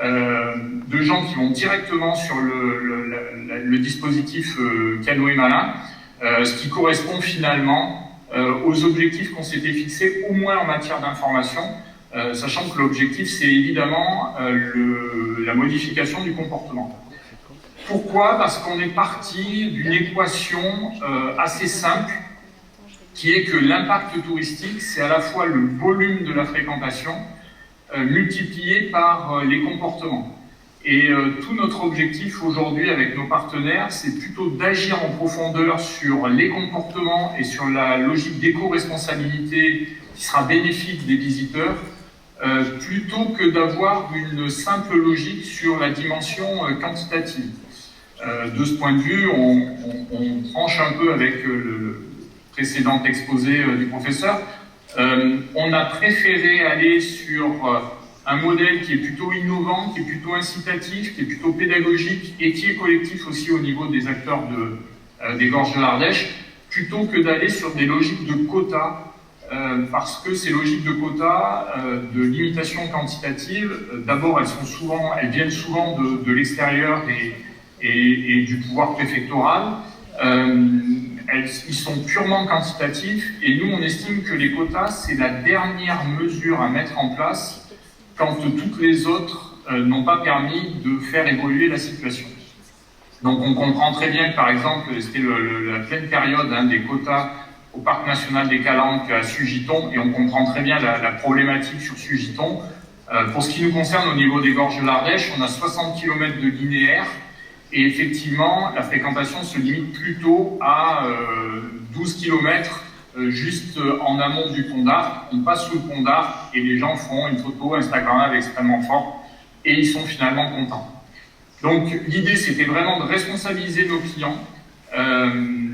de gens qui vont directement sur le dispositif Canoë Malin, ce qui correspond finalement aux objectifs qu'on s'était fixés, au moins en matière d'information, sachant que l'objectif, c'est évidemment la modification du comportement. Pourquoi? Parce qu'on est parti d'une équation assez simple, qui est que l'impact touristique, c'est à la fois le volume de la fréquentation multiplié par les comportements. Et tout notre objectif aujourd'hui avec nos partenaires, c'est plutôt d'agir en profondeur sur les comportements et sur la logique d'éco-responsabilité qui sera bénéfique des visiteurs, plutôt que d'avoir une simple logique sur la dimension quantitative. De ce point de vue, on tranche un peu avec le précédent exposé du professeur. On a préféré aller sur un modèle qui est plutôt innovant, qui est plutôt incitatif, qui est plutôt pédagogique et qui est collectif aussi au niveau des acteurs des Gorges de l'Ardèche, plutôt que d'aller sur des logiques de quotas, parce que ces logiques de quotas, de limitation quantitative, d'abord elles viennent souvent de l'extérieur et du pouvoir préfectoral. Ils sont purement quantitatifs et nous on estime que les quotas c'est la dernière mesure à mettre en place quand toutes les autres n'ont pas permis de faire évoluer la situation. Donc on comprend très bien que par exemple c'était la pleine période des quotas au Parc National des Calanques à Sugiton et on comprend très bien la problématique sur Sugiton. Pour ce qui nous concerne au niveau des Gorges de l'Ardèche, on a 60 km de linéaire. Et effectivement, la fréquentation se limite plutôt à 12 km juste en amont du pont d'Arc. On passe sous le pont d'Arc et les gens font une photo Instagrammable extrêmement forte et ils sont finalement contents. Donc l'idée, c'était vraiment de responsabiliser nos clients,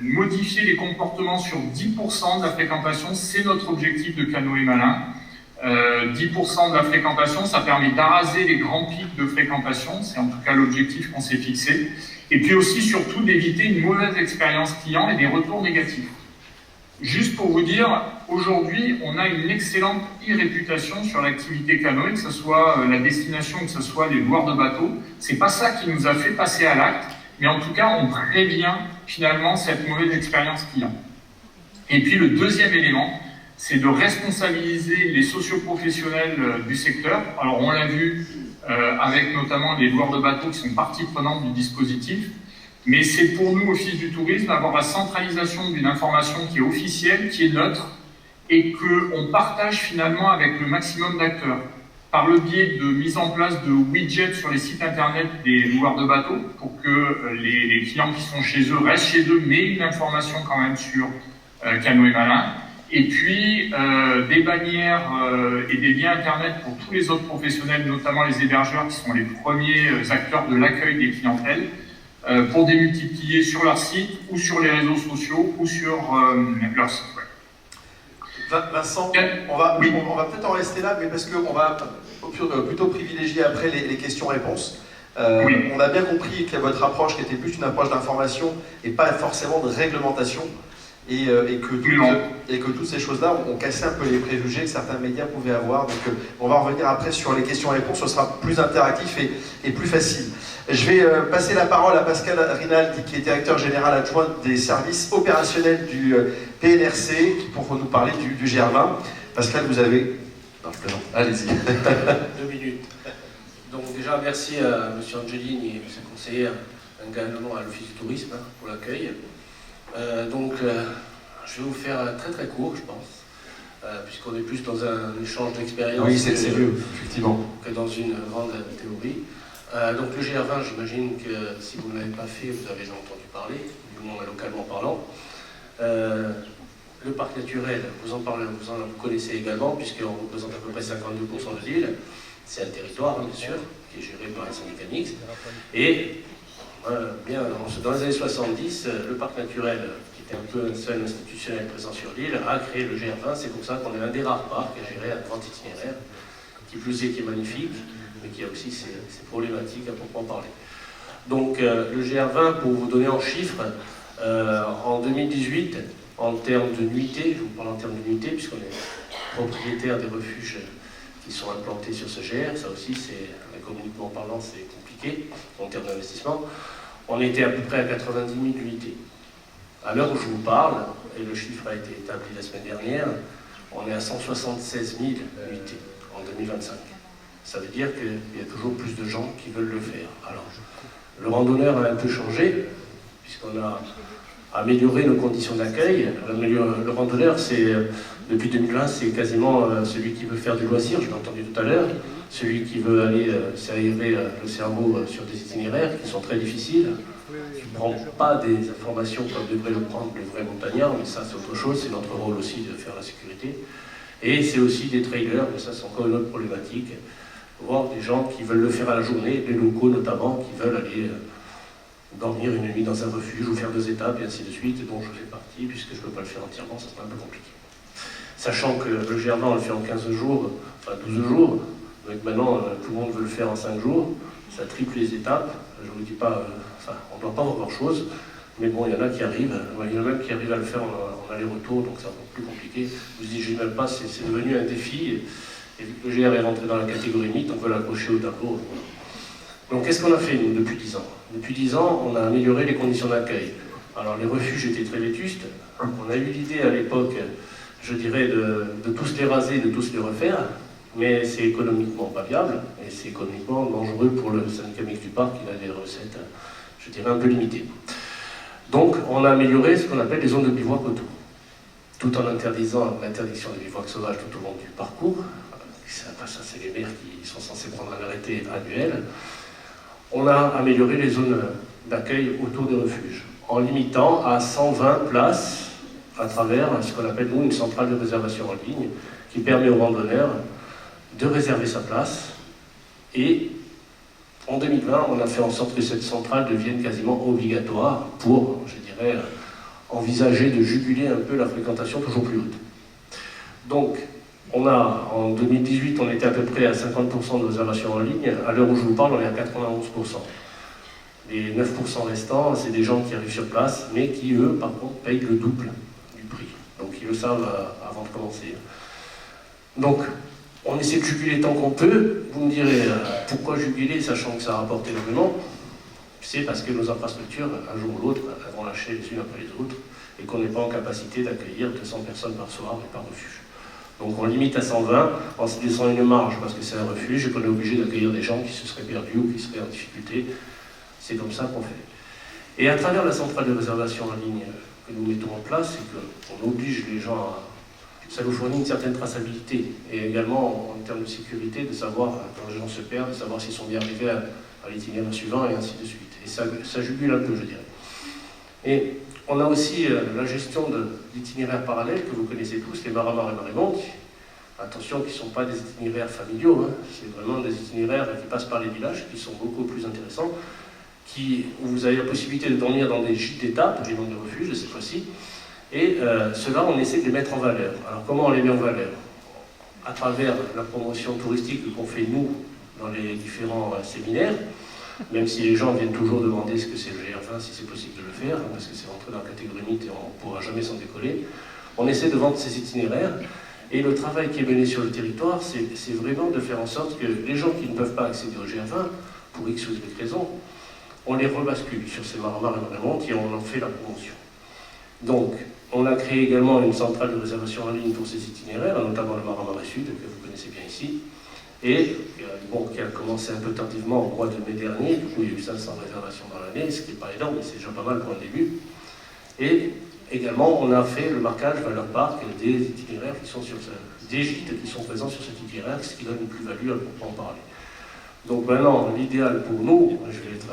modifier les comportements sur 10% de la fréquentation, c'est notre objectif de Canoë Malin. 10% de la fréquentation, ça permet d'araser les grands pics de fréquentation, c'est en tout cas l'objectif qu'on s'est fixé, et puis aussi surtout d'éviter une mauvaise expérience client et des retours négatifs. Juste pour vous dire, aujourd'hui, on a une excellente e-réputation sur l'activité canoë, que ce soit la destination, que ce soit les loueurs de bateaux. C'est pas ça qui nous a fait passer à l'acte, mais en tout cas, on prévient finalement cette mauvaise expérience client. Et puis le deuxième élément, c'est de responsabiliser les socioprofessionnels du secteur. Alors on l'a vu avec notamment les loueurs de bateaux qui sont partie prenante du dispositif, mais c'est pour nous, Office du tourisme, d'avoir la centralisation d'une information qui est officielle, qui est neutre, et qu'on partage finalement avec le maximum d'acteurs, par le biais de mise en place de widgets sur les sites internet des loueurs de bateaux, pour que les clients qui sont chez eux restent chez eux, mais une information quand même sur Canoë Malin. Et puis des bannières et des liens internet pour tous les autres professionnels, notamment les hébergeurs qui sont les premiers acteurs de l'accueil des clientèles, pour démultiplier sur leur site ou sur les réseaux sociaux ou sur leur site web. Vincent, on va peut-être en rester là, mais parce qu'on va plutôt privilégier après les questions-réponses. On a bien compris que votre approche qui était plus une approche d'information et pas forcément de réglementation. Et que toutes ces choses-là ont cassé un peu les préjugés que certains médias pouvaient avoir. Donc on va revenir après sur les questions-réponses, ce sera plus interactif et plus facile. Je vais passer la parole à Pascal Rinaldi, qui est directeur général adjoint des services opérationnels du PNRC, pour nous parler du GR20. Pascal, vous avez... Non, je plaisante. Allez-y. 2 minutes. Donc déjà, merci à M. Angelini et M. le conseiller, également à l'Office du tourisme pour l'accueil. Je vais vous faire très très court, je pense, puisqu'on est plus dans un échange d'expérience que dans une grande théorie. Donc le GR20, j'imagine que si vous ne l'avez pas fait, vous avez déjà entendu parler, du moins localement parlant. Le parc naturel, vous en connaissez également, puisqu'on représente à peu près 52% de l'île. C'est un territoire, bien sûr, qui est géré par un syndicat mixte. Et dans les années 70, le parc naturel, qui était un peu un seul institutionnel présent sur l'île, a créé le GR20. C'est pour ça qu'on est un des rares parcs à gérer un grand itinéraire, qui plus est, qui est magnifique, mais qui a aussi ses problématiques à proprement parler. Donc le GR20, pour vous donner en chiffres, en 2018, en termes de nuitées, je vous parle en termes de nuitées, puisqu'on est propriétaire des refuges qui sont implantés sur ce GR, ça aussi, économiquement parlant, c'est compliqué en termes d'investissement. On était à peu près à 90 000 unités. À l'heure où je vous parle, et le chiffre a été établi la semaine dernière, on est à 176 000 unités en 2025. Ça veut dire qu'il y a toujours plus de gens qui veulent le faire. Alors, le randonneur a un peu changé, puisqu'on a amélioré nos conditions d'accueil. Le randonneur, depuis 2020, c'est quasiment celui qui veut faire du loisir, je l'ai entendu tout à l'heure, celui qui veut aller s'aérer le cerveau sur des itinéraires qui sont très difficiles. Tu ne prends pas des informations comme devraient le prendre les vrais montagnards, mais ça c'est autre chose, c'est notre rôle aussi de faire la sécurité. Et c'est aussi des trailers, mais ça c'est encore une autre problématique. Voir des gens qui veulent le faire à la journée, des locaux notamment, qui veulent aller dormir une nuit dans un refuge ou faire 2 étapes et ainsi de suite, et dont je fais partie, puisque je ne peux pas le faire entièrement, ça sera un peu compliqué. Sachant que le GR20 on le fait en 15 jours, enfin 12 jours, donc maintenant tout le monde veut le faire en 5 jours, ça triple les étapes, je ne vous dis pas, on ne doit pas voir grand-chose, mais bon, il y en a qui arrivent, il y en a même qui arrivent à le faire en aller-retour, donc c'est un peu plus compliqué. Je vous dis, je même pas, c'est devenu un défi, et vu que le GR est rentré dans la catégorie mythe, on veut l'accrocher au tableau. Donc qu'est-ce qu'on a fait, nous, depuis 10 ans? Depuis 10 ans, on a amélioré les conditions d'accueil. Alors les refuges étaient très vétustes, on a eu l'idée à l'époque, je dirais, de tous les raser, de tous les refaire, mais c'est économiquement pas viable, et c'est économiquement dangereux pour le syndicat mixte du parc, il a des recettes, je dirais, un peu limitées. Donc on a amélioré ce qu'on appelle les zones de bivouac autour, tout en interdisant l'interdiction des bivouacs sauvages tout au long du parcours. Ça c'est les maires qui sont censés prendre un arrêté annuel. On a amélioré les zones d'accueil autour des refuges, en limitant à 120 places à travers ce qu'on appelle, nous, une centrale de réservation en ligne, qui permet aux randonneurs de réserver sa place. Et en 2020, on a fait en sorte que cette centrale devienne quasiment obligatoire pour, je dirais, envisager de juguler un peu la fréquentation toujours plus haute. Donc, en 2018, on était à peu près à 50% de réservation en ligne. À l'heure où je vous parle, on est à 91%. Les 9% restants, c'est des gens qui arrivent sur place, mais qui, eux, par contre, payent le double du prix. Donc, ils le savent avant de commencer. Donc, on essaie de juguler tant qu'on peut. Vous me direz, pourquoi juguler, sachant que ça rapporte énormément? C'est parce que nos infrastructures, un jour ou l'autre, elles vont lâcher les unes après les autres, et qu'on n'est pas en capacité d'accueillir 200 personnes par soir et par refuge. Donc on limite à 120 en se laissant une marge parce que c'est un refuge et qu'on est obligé d'accueillir des gens qui se seraient perdus ou qui seraient en difficulté. C'est comme ça qu'on fait. Et à travers la centrale de réservation en ligne que nous mettons en place, c'est qu'on oblige les gens à... Ça nous fournit une certaine traçabilité et également en termes de sécurité, de savoir quand les gens se perdent, de savoir s'ils sont bien arrivés à l'itinéraire suivant et ainsi de suite. Et ça jugule un peu, je dirais. Et on a aussi la gestion d'itinéraires parallèles que vous connaissez tous, les Maramar et Marimonte. Attention, qui ne sont pas des itinéraires familiaux, hein. C'est vraiment des itinéraires qui passent par les villages, qui sont beaucoup plus intéressants, où vous avez la possibilité de dormir dans des gîtes d'étape, et dans des refuges cette fois-ci. Et ceux-là, on essaie de les mettre en valeur. Alors comment on les met en valeur? À travers la promotion touristique qu'on fait nous dans les différents séminaires, même si les gens viennent toujours demander ce que c'est le GR20, si c'est possible de le faire, hein, parce que c'est rentré dans la catégorie mythe et on ne pourra jamais s'en décoller. On essaie de vendre ces itinéraires, et le travail qui est mené sur le territoire, c'est vraiment de faire en sorte que les gens qui ne peuvent pas accéder au GR20, pour X ou Y raison, on les rebascule sur ces Maramar et Marimonte et on en fait la promotion. Donc, on a créé également une centrale de réservation en ligne pour ces itinéraires, notamment le Maramar Sud, que vous connaissez bien ici, et qui a commencé un peu tardivement au mois de mai dernier. Du coup, il y a eu 500 réservations dans l'année, ce qui n'est pas énorme, mais c'est déjà pas mal pour un début. Et également, on a fait le marquage valeur parc des itinéraires qui sont des gîtes qui sont présents sur cet itinéraire, ce qui donne une plus-value à proprement parler. Donc maintenant, l'idéal pour nous, je vais être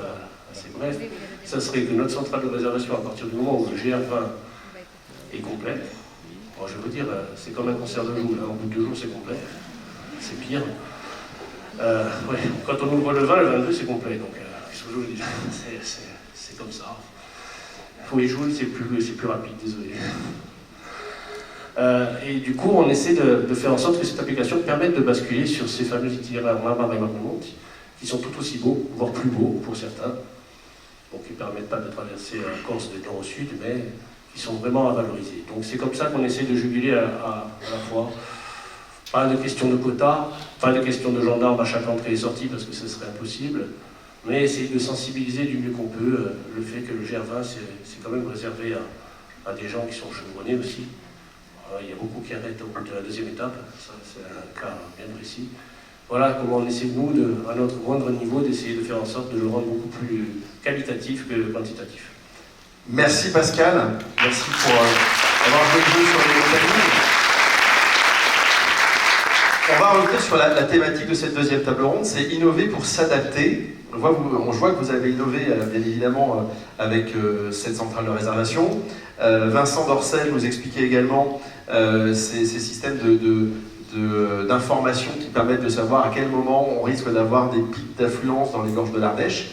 assez bref, ça serait que notre centrale de réservation, à partir du moment où le GR20 est complet, bon, je vais vous dire, c'est comme un concert de joue, au bout de 2 jours c'est complet, c'est pire. Ouais, quand on ouvre le 20, le 22 c'est complet, donc qu'est-ce que je vous dis, c'est comme ça. Il faut y jouer, c'est plus rapide, désolé. Et du coup, on essaie de faire en sorte que cette application permette de basculer sur ces fameux itinéraires Maramar et Marimonte, qui sont tout aussi beaux, voire plus beaux pour certains, donc qui ne permettent pas de traverser la Corse du nord au sud, mais qui sont vraiment à valoriser. Donc c'est comme ça qu'on essaie de juguler à la fois. Pas de question de quotas, pas de question de gendarmes à chaque entrée et sortie, parce que ce serait impossible, mais essayer de sensibiliser du mieux qu'on peut le fait que le GR20, c'est quand même réservé à des gens qui sont chevronnés aussi. Il y a beaucoup qui arrêtent au bout de la deuxième étape, ça c'est un cas bien précis. Voilà comment on essaie, nous, à notre moindre niveau, d'essayer de faire en sorte de le rendre beaucoup plus qualitatif que quantitatif. Merci Pascal, merci pour avoir joué le jeu sur les mécanismes. On va revenir sur la thématique de cette deuxième table ronde, c'est innover pour s'adapter. Je vois que vous avez innové, bien évidemment, avec cette centrale de réservation. Vincent Dorcel nous expliquait également ces systèmes d'informations qui permettent de savoir à quel moment on risque d'avoir des pics d'affluence dans les gorges de l'Ardèche.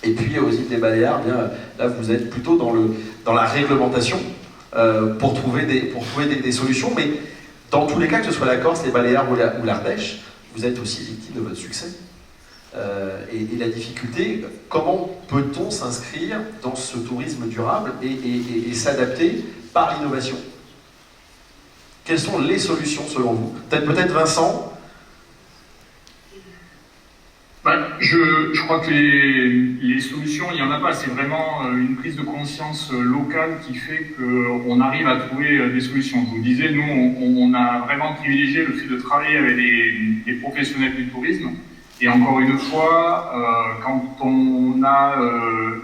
Et puis aux îles des Baléares, bien, là vous êtes plutôt dans la réglementation pour trouver des solutions. Mais dans tous les cas, que ce soit la Corse, les Baléares ou l'Ardèche, vous êtes aussi victime de votre succès. Et la difficulté, comment peut-on s'inscrire dans ce tourisme durable et s'adapter par l'innovation? Quelles sont les solutions selon vous? Peut-être Vincent? Je crois que les solutions, il n'y en a pas. C'est vraiment une prise de conscience locale qui fait qu'on arrive à trouver des solutions. Je vous disais, nous, on a vraiment privilégié le fait de travailler avec des professionnels du tourisme. Et encore une fois, quand on a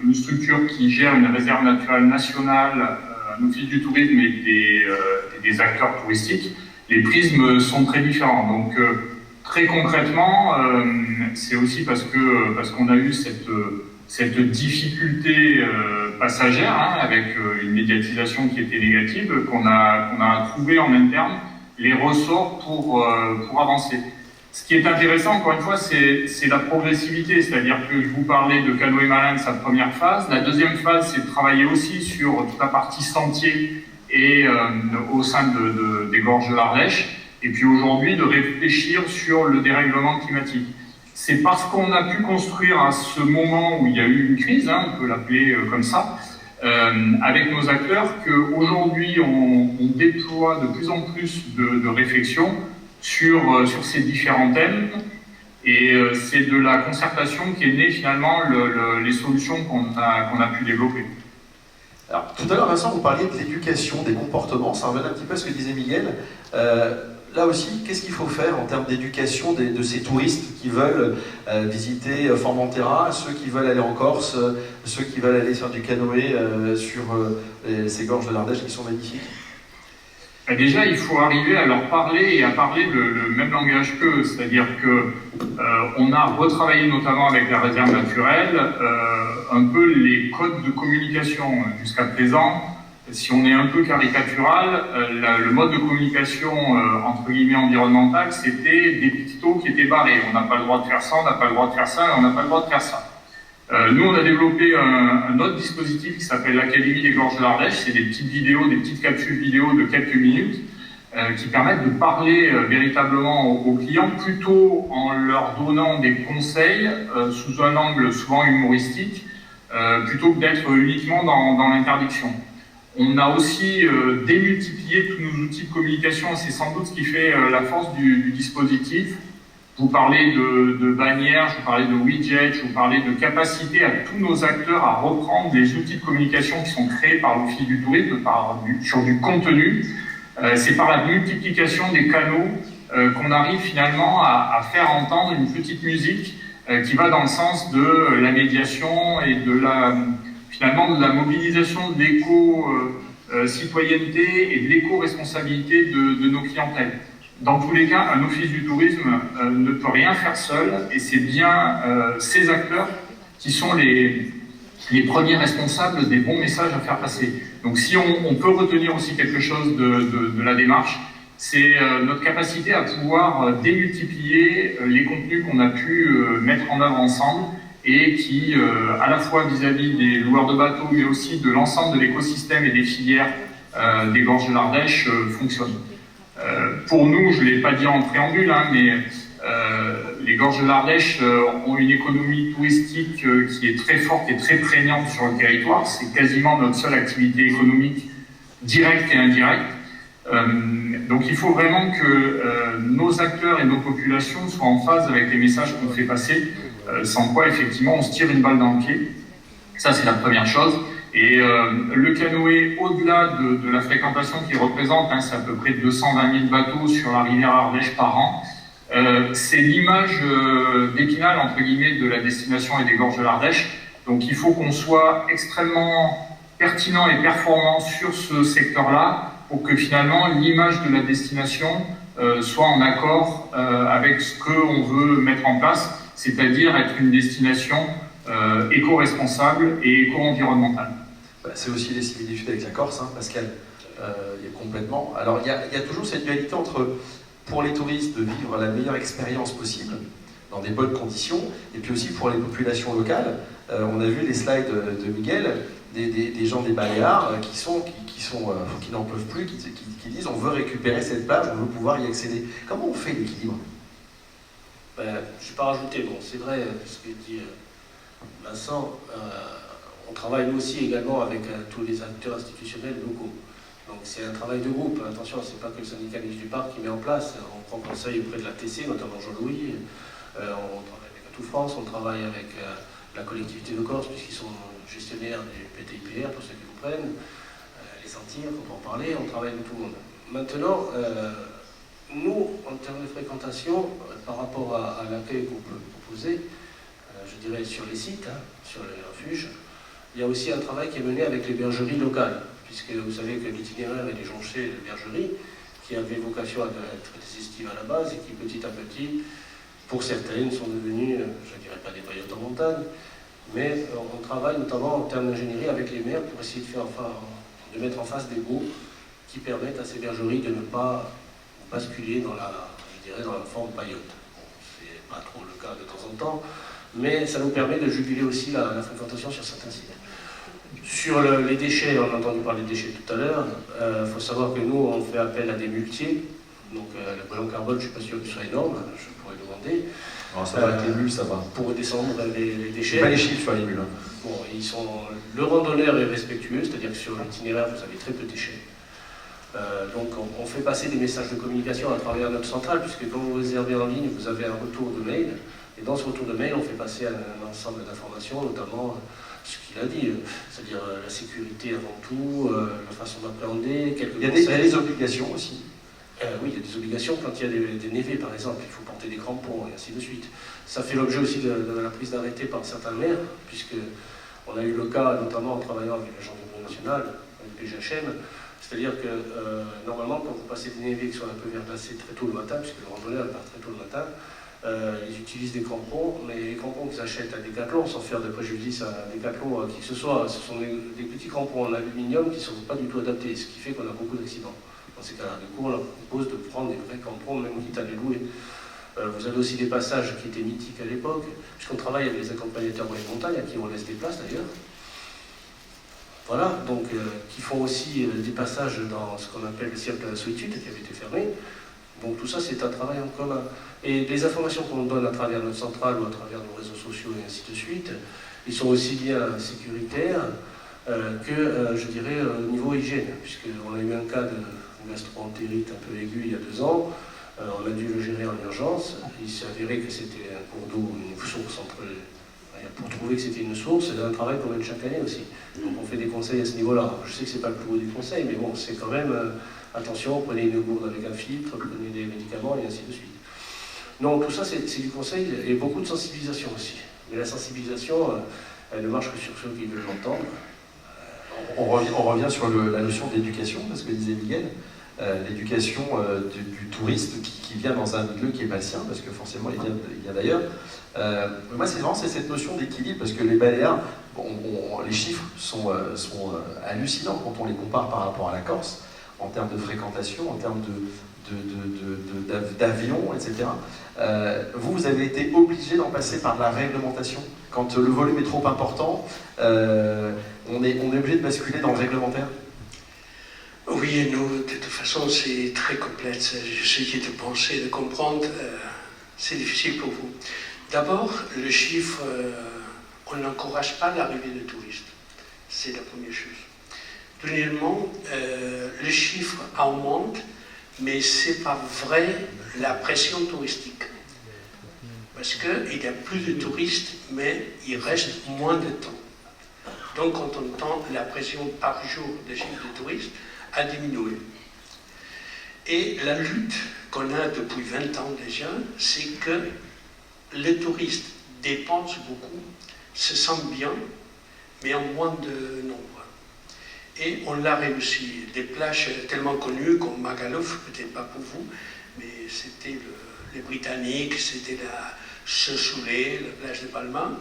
une structure qui gère une réserve naturelle nationale, un office du tourisme et des acteurs touristiques, les prismes sont très différents. Donc, très concrètement, c'est aussi parce qu'on a eu cette difficulté passagère, avec une médiatisation qui était négative, qu'on a trouvé en interne les ressorts pour avancer. Ce qui est intéressant, encore une fois, c'est la progressivité, c'est-à-dire que je vous parlais de Canoë Malin de sa première phase. La deuxième phase, c'est de travailler aussi sur toute la partie sentier et au sein des gorges de l'Ardèche. Et puis aujourd'hui, de réfléchir sur le dérèglement climatique. C'est parce qu'on a pu construire à ce moment où il y a eu une crise, on peut l'appeler comme ça, avec nos acteurs, qu'aujourd'hui on déploie de plus en plus de réflexions sur ces différents thèmes. Et c'est de la concertation qu'est née finalement les solutions qu'on a pu développer. Alors, tout à l'heure, Vincent, vous parliez de l'éducation, des comportements, ça revenait un petit peu à ce que disait Miguel. Là aussi, qu'est-ce qu'il faut faire en termes d'éducation de ces touristes qui veulent visiter Formentera, ceux qui veulent aller en Corse, ceux qui veulent aller faire du canoë sur ces gorges de l'Ardèche qui sont magnifiques? Déjà, il faut arriver à leur parler et à parler le même langage qu'eux, c'est-à-dire qu'on a retravaillé notamment avec la réserve naturelle un peu les codes de communication. Jusqu'à présent, si on est un peu caricatural, le mode de communication entre guillemets environnemental, c'était des pictos qui étaient barrés. On n'a pas le droit de faire ça, on n'a pas le droit de faire ça, et on n'a pas le droit de faire ça. Nous, on a développé un autre dispositif qui s'appelle l'Académie des gorges de l'Ardèche. C'est des petites vidéos, des petites capsules vidéo de quelques minutes qui permettent de parler véritablement aux clients, plutôt en leur donnant des conseils sous un angle souvent humoristique, plutôt que d'être uniquement dans l'interdiction. On a aussi démultiplié tous nos outils de communication, c'est sans doute ce qui fait la force du dispositif. Je vous parlais de bannières, je vous parlais de widgets, je vous parlais de capacité à tous nos acteurs à reprendre les outils de communication qui sont créés par l'Office du tourisme, sur du contenu. C'est par la multiplication des canaux qu'on arrive finalement à faire entendre une petite musique qui va dans le sens de la médiation et finalement de la mobilisation de l'éco-citoyenneté et de l'éco-responsabilité de nos clientèles. Dans tous les cas, un office du tourisme ne peut rien faire seul, et c'est bien ces acteurs qui sont les premiers responsables des bons messages à faire passer. Donc si on peut retenir aussi quelque chose de la démarche, c'est notre capacité à pouvoir démultiplier les contenus qu'on a pu mettre en œuvre ensemble, et qui, à la fois vis-à-vis des loueurs de bateaux, mais aussi de l'ensemble de l'écosystème et des filières des gorges de l'Ardèche, fonctionnent. Pour nous, je ne l'ai pas dit en préambule, mais Les Gorges de l'Ardèche ont une économie touristique qui est très forte et très prégnante sur le territoire. C'est quasiment notre seule activité économique directe et indirecte. Donc il faut vraiment que nos acteurs et nos populations soient en phase avec les messages qu'on fait passer, sans quoi effectivement on se tire une balle dans le pied. Ça c'est la première chose. Et le canoë, au-delà de la fréquentation qu'il représente, c'est à peu près 220 000 bateaux sur la rivière Ardèche par an, c'est l'image d'Épinal, entre guillemets, de la destination et des Gorges de l'Ardèche. Donc il faut qu'on soit extrêmement pertinent et performant sur ce secteur-là pour que finalement l'image de la destination soit en accord avec ce qu'on veut mettre en place, c'est-à-dire être une destination éco-responsable et éco-environnementale. C'est aussi les similitudes avec la Corse, Pascal, il y a complètement. Alors il y a toujours cette dualité entre, pour les touristes, de vivre la meilleure expérience possible, dans des bonnes conditions, et puis aussi pour les populations locales. On a vu les slides de Miguel, des gens des Baléares qui n'en peuvent plus, qui disent on veut récupérer cette plage, on veut pouvoir y accéder. Comment on fait l'équilibre? Je ne vais pas rajouter, bon, c'est vrai ce que dit Vincent, on travaille nous aussi également avec tous les acteurs institutionnels locaux. Donc c'est un travail de groupe, attention, c'est pas que le syndicat mixte du parc qui met en place, on prend conseil auprès de la TC, notamment Jean-Louis, on travaille avec Atout France, on travaille avec la collectivité de Corse, puisqu'ils sont gestionnaires du PTIPR, pour ceux qui vous prennent, les Antilles, on peut en parler, on travaille avec tout le monde. Maintenant, nous, en termes de fréquentation, par rapport à l'accueil qu'on peut proposer, je dirais sur les sites, sur les refuges, il y a aussi un travail qui est mené avec les bergeries locales, puisque vous savez que l'itinéraire est jonché de bergeries qui avaient vocation à être des estives à la base et qui petit à petit, pour certaines, sont devenues, je ne dirais pas des paillotes en montagne, mais on travaille notamment en termes d'ingénierie avec les maires pour essayer de mettre en face des baux qui permettent à ces bergeries de ne pas basculer dans la forme paillote. Bon, c'est pas trop le cas de temps en temps, mais ça nous permet de juguler aussi la fréquentation sur certains sites. Sur les déchets, on a entendu parler de déchets tout à l'heure, il faut savoir que nous, on fait appel à des muletiers, donc le bilan carbone, je ne suis pas sûr qu'il soit énorme, je pourrais demander. Alors ça va avec les mules, ça va. Pour descendre les déchets. Pas les chiffres sur les mules. Bon, le randonneur est respectueux, c'est-à-dire que sur l'itinéraire, vous avez très peu de déchets. Donc on fait passer des messages de communication à travers notre centrale, puisque quand vous réservez en ligne, vous avez un retour de mail, et dans ce retour de mail, on fait passer un ensemble d'informations, notamment ce qu'il a dit, c'est-à-dire la sécurité avant tout, la façon d'appréhender, quelques conseils. Il y a des obligations aussi. Oui, il y a des obligations quand il y a des névés, par exemple, il faut porter des crampons, et ainsi de suite. Ça fait l'objet aussi de la prise d'arrêté par certains maires, puisqu'on a eu le cas, notamment en travaillant avec la gendarmerie nationale, avec le PGHM, c'est-à-dire que normalement, quand vous passez des névés qui sont un peu verglacés très tôt le matin, puisque le randonneur part très tôt le matin, ils utilisent des crampons, mais les crampons qu'ils achètent à Decathlon, sans faire de préjudice à Decathlon, qui que ce soit, ce sont des petits crampons en aluminium qui ne sont pas du tout adaptés, ce qui fait qu'on a beaucoup d'accidents. Dans ces cas-là, du coup, on leur propose de prendre des vrais crampons, même quitte à les louer. Vous avez aussi des passages qui étaient mythiques à l'époque, puisqu'on travaille avec les accompagnateurs dans les montagnes, à qui on laisse des places d'ailleurs. Voilà, donc qui font aussi des passages dans ce qu'on appelle le cercle de la solitude, qui avait été fermé. Donc tout ça, c'est un travail en commun. Et les informations qu'on donne à travers notre centrale ou à travers nos réseaux sociaux et ainsi de suite, ils sont aussi bien sécuritaires que, je dirais, au niveau hygiène, puisqu'on a eu un cas de gastro-entérite un peu aigu il y a 2 ans, on a dû le gérer en urgence. Il s'est avéré que c'était un cours d'eau, une source pour trouver que c'était une source, c'est un travail qu'on mène chaque année aussi. Donc on fait des conseils à ce niveau-là. Je sais que ce n'est pas le plus haut des conseils, mais bon, c'est quand même, attention, prenez une gourde avec un filtre, prenez des médicaments et ainsi de suite. Non, tout ça c'est du conseil et beaucoup de sensibilisation aussi. Mais la sensibilisation, elle ne marche que sur ceux qui veulent l'entendre. On revient sur la notion d'éducation, parce que disait Miguel, l'éducation du touriste qui vient dans un milieu qui n'est pas le sien, parce que forcément il vient d'ailleurs. Moi c'est vraiment cette notion d'équilibre, parce que les Baléares, les chiffres sont hallucinants quand on les compare par rapport à la Corse, en termes de fréquentation, en termes d'avions, etc. Vous avez été obligé d'en passer par de la réglementation. Quand le volume est trop important, on est obligé de basculer dans le réglementaire. Oui et non, de toute façon c'est très complexe. J'essayais de penser, de comprendre. c'est difficile pour vous. D'abord, le chiffre, on n'encourage pas l'arrivée de touristes. C'est la première chose. Deuxièmement, le chiffre augmente, mais ce n'est pas vrai la pression touristique. Parce qu'il y a plus de touristes, mais il reste moins de temps. Donc, quand on entend la pression par jour des chiffres de touristes a diminué. Et la lutte qu'on a depuis 20 ans déjà, c'est que les touristes dépensent beaucoup, se sentent bien, mais en moins de nombre. Et on l'a réussi. Des plages tellement connues comme Magaluf, peut-être pas pour vous, mais c'était les Britanniques, c'était la Soleil, la plage de Palma.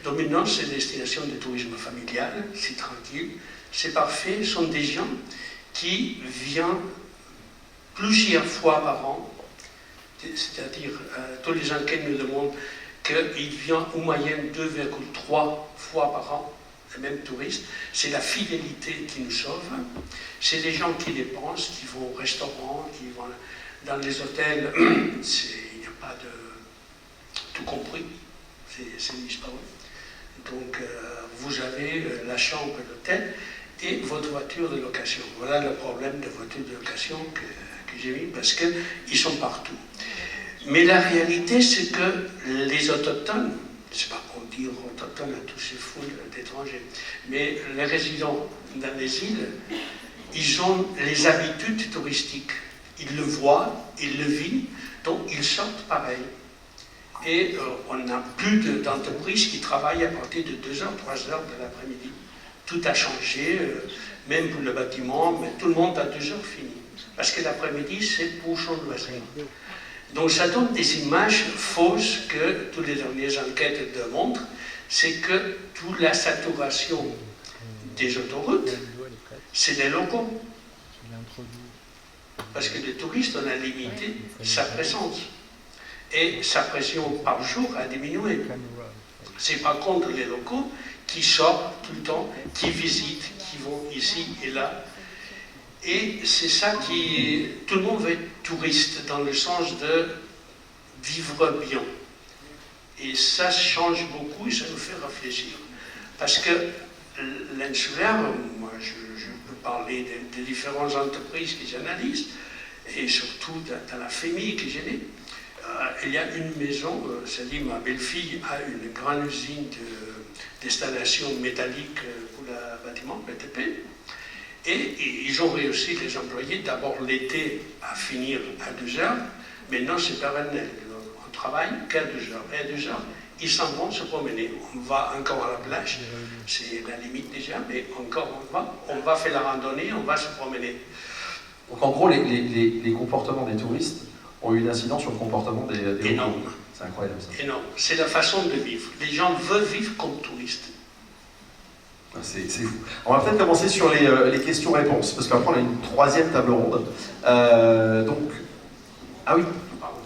Donc maintenant, c'est une destination de tourisme familial, c'est tranquille, c'est parfait. Ce sont des gens qui viennent plusieurs fois par an, c'est-à-dire tous les enquêtes nous demandent qu'ils viennent en moyenne 2,3 fois par an, les mêmes touristes. C'est la fidélité qui nous sauve. C'est des gens qui dépensent, qui vont au restaurant, qui vont dans les hôtels. Il n'y a pas de tout compris, c'est disparu. Donc vous avez la chambre, l'hôtel et votre voiture de location. Voilà le problème de voiture de location que j'ai mis, parce qu'ils sont partout. Mais la réalité, c'est que les autochtones, c'est pas pour dire autochtones à tous ces foules d'étrangers, mais les résidents dans les îles, ils ont les habitudes touristiques. Ils le voient, ils le vivent, donc ils sortent pareil. Et on n'a plus d'entreprises qui travaillent à partir de 2h, 3h de l'après-midi. Tout a changé, même pour le bâtiment, mais tout le monde à 2h fini. Parce que l'après-midi, c'est pour son loisir. Donc ça donne des images fausses que toutes les dernières enquêtes démontrent, c'est que toute la saturation des autoroutes, c'est des locaux. Parce que les touristes, on a limité sa présence. Et sa pression par jour a diminué. C'est par contre les locaux qui sortent tout le temps, qui visitent, qui vont ici et là. Et c'est ça qui... Tout le monde veut être touriste dans le sens de vivre bien. Et ça change beaucoup et ça nous fait réfléchir. Parce que l'insulaire, moi je peux parler des différentes entreprises que j'analyse, et surtout dans la famille que j'ai née. Il y a une maison, c'est-à-dire ma belle-fille a une grande usine d'installation métallique pour le bâtiment, BTP, et ils ont réussi, les employés, d'abord l'été à finir à 2h, maintenant c'est personnel. On travaille qu'à 2h, et à 2h, ils s'en vont se promener. On va encore à la plage, c'est la limite déjà, mais encore on va faire la randonnée, on va se promener. Donc en gros, les comportements des touristes ont eu une incidence sur le comportement des locaux. Énorme. C'est incroyable ça. Énorme. C'est la façon de vivre. Les gens veulent vivre comme touristes. C'est fou. On va peut-être commencer sur les questions-réponses, parce qu'après on a une troisième table ronde. Donc... Ah oui, pardon.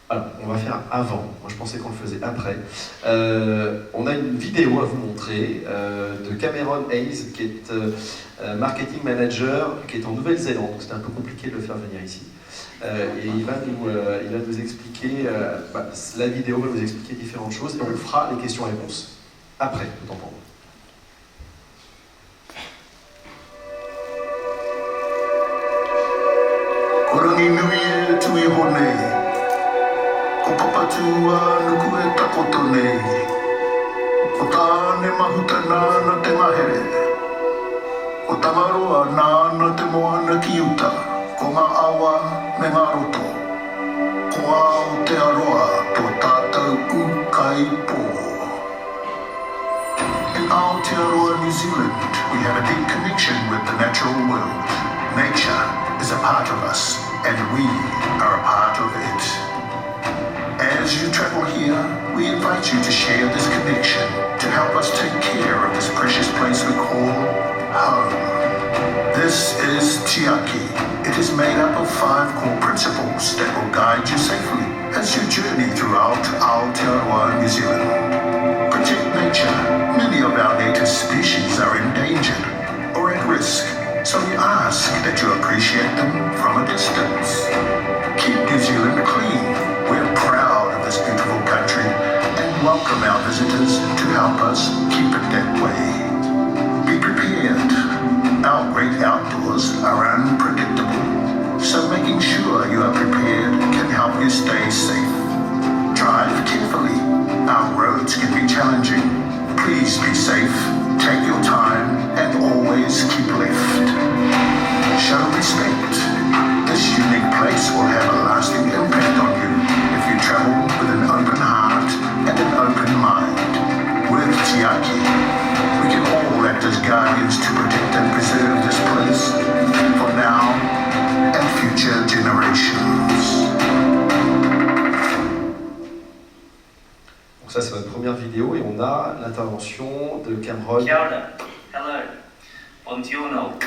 Alors, on va faire avant. Moi, je pensais qu'on le faisait après. On a une vidéo à vous montrer de Cameron Hayes, qui est marketing manager, qui est en Nouvelle-Zélande. C'était un peu compliqué de le faire venir ici. Et il va nous expliquer, la vidéo va vous expliquer différentes choses, et on fera les questions-réponses après, tout entendre. Ko papatua nuku e takoto nei. Ko tāne mahutana na te mahere. Ko tamaroa nāna te moana ki uta. Ko ngā awa me ngā roto. Ko ao te aroa tō tātou ukai pō. In Aotearoa, New Zealand, we have a deep connection with the natural world. Nature is a part of us, and we are a part of it. As you travel here, we invite you to share this connection to help us take care of this precious place we call home. This is Tiaki. It is made up of 5 core principles that will guide you safely as you journey throughout Aotearoa, New Zealand. Protect nature. Many of our native species are endangered or at risk, so we ask that you appreciate them from a distance. Keep New Zealand clean. We're proud of this beautiful country and welcome our visitors to help us keep it that way. Be prepared. Our great outdoors are unpredictable, so making sure you are prepared can help you stay safe. Drive carefully. Our roads can be challenging. Please be safe, take your time, and always keep left. Show respect. This unique place will have a lasting impact on you if you travel with an open heart and an open mind. With Tiaki, we can all act as guardians to protect and preserve this place for now and future generations. Donc ça c'est notre première vidéo et on a l'intervention de Cameron. Kia ora. Hello. Buongiorno.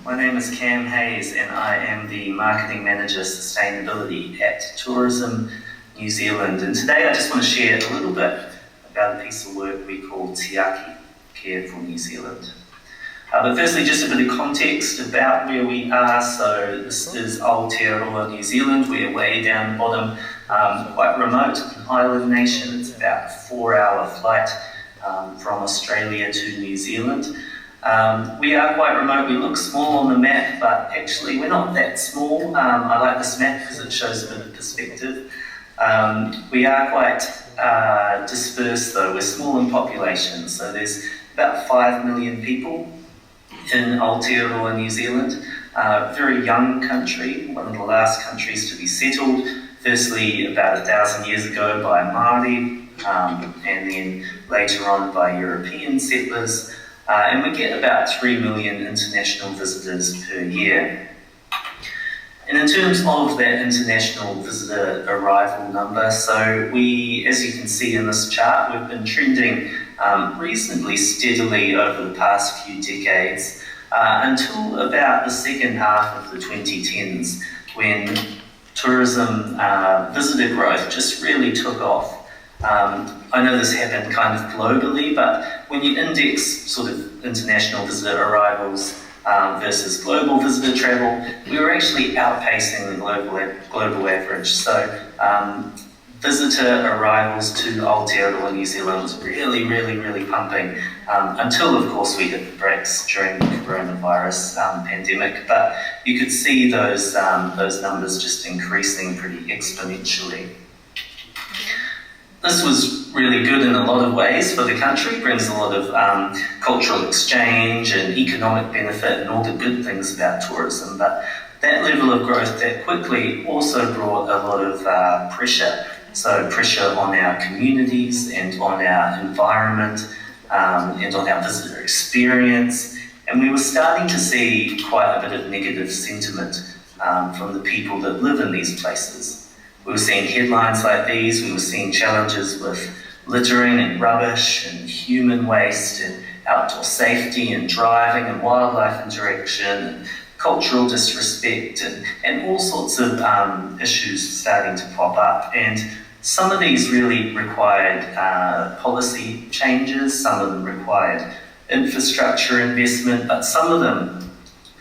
My name is Cam Hayes and I am the Marketing Manager Sustainability at Tourism New Zealand. And today I just want to share a little bit about a piece of work we call Tiaki, Care for New Zealand. But firstly, just a bit of context about where we are. So this is Aotearoa, New Zealand. We're way down the bottom, quite remote, an island nation. It's about a 4-hour flight from Australia to New Zealand. We are quite remote. We look small on the map, but actually we're not that small. I like this map because it shows a bit of perspective. We are quite dispersed though. We're small in population, so there's about 5 million people in Aotearoa, New Zealand. Very young country, one of the last countries to be settled. Firstly, about 1,000 years ago by Māori, and then later on by European settlers. And we get about 3 million international visitors per year. And in terms of that international visitor arrival number, so we, as you can see in this chart, we've been trending reasonably steadily over the past few decades until about the second half of the 2010s, when tourism visitor growth just really took off. I know this happened kind of globally, but when you index sort of international visitor arrivals versus global visitor travel, we were actually outpacing the global average. So visitor arrivals to Aotearoa, New Zealand was really pumping until, of course, we hit the brakes during the coronavirus pandemic. But you could see those numbers just increasing pretty exponentially. This was really good in a lot of ways for the country, brings a lot of cultural exchange and economic benefit and all the good things about tourism, but that level of growth that quickly also brought a lot of pressure. So pressure on our communities and on our environment and on our visitor experience. And we were starting to see quite a bit of negative sentiment from the people that live in these places. We were seeing headlines like these. We were seeing challenges with littering and rubbish and human waste and outdoor safety and driving and wildlife interaction and cultural disrespect and all sorts of issues starting to pop up. And some of these really required policy changes, some of them required infrastructure investment, but some of them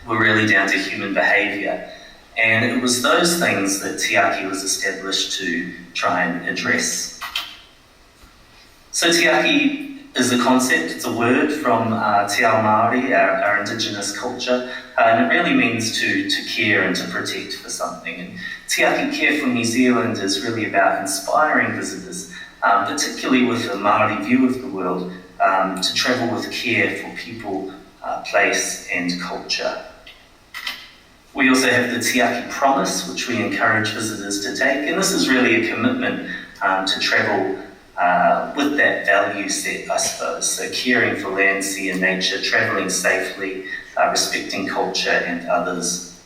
were really down to human behaviour. And it was those things that Tiaki was established to try and address. So Tiaki is a concept, it's a word from Te Ao Māori, our indigenous culture, and it really means to care and to protect for something. And Tiaki Care for New Zealand is really about inspiring visitors, particularly with a Māori view of the world, to travel with care for people, place and culture. We also have the Tiaki Promise, which we encourage visitors to take, and this is really a commitment to travel with that value set, I suppose. So caring for land, sea and nature, travelling safely, respecting culture and others.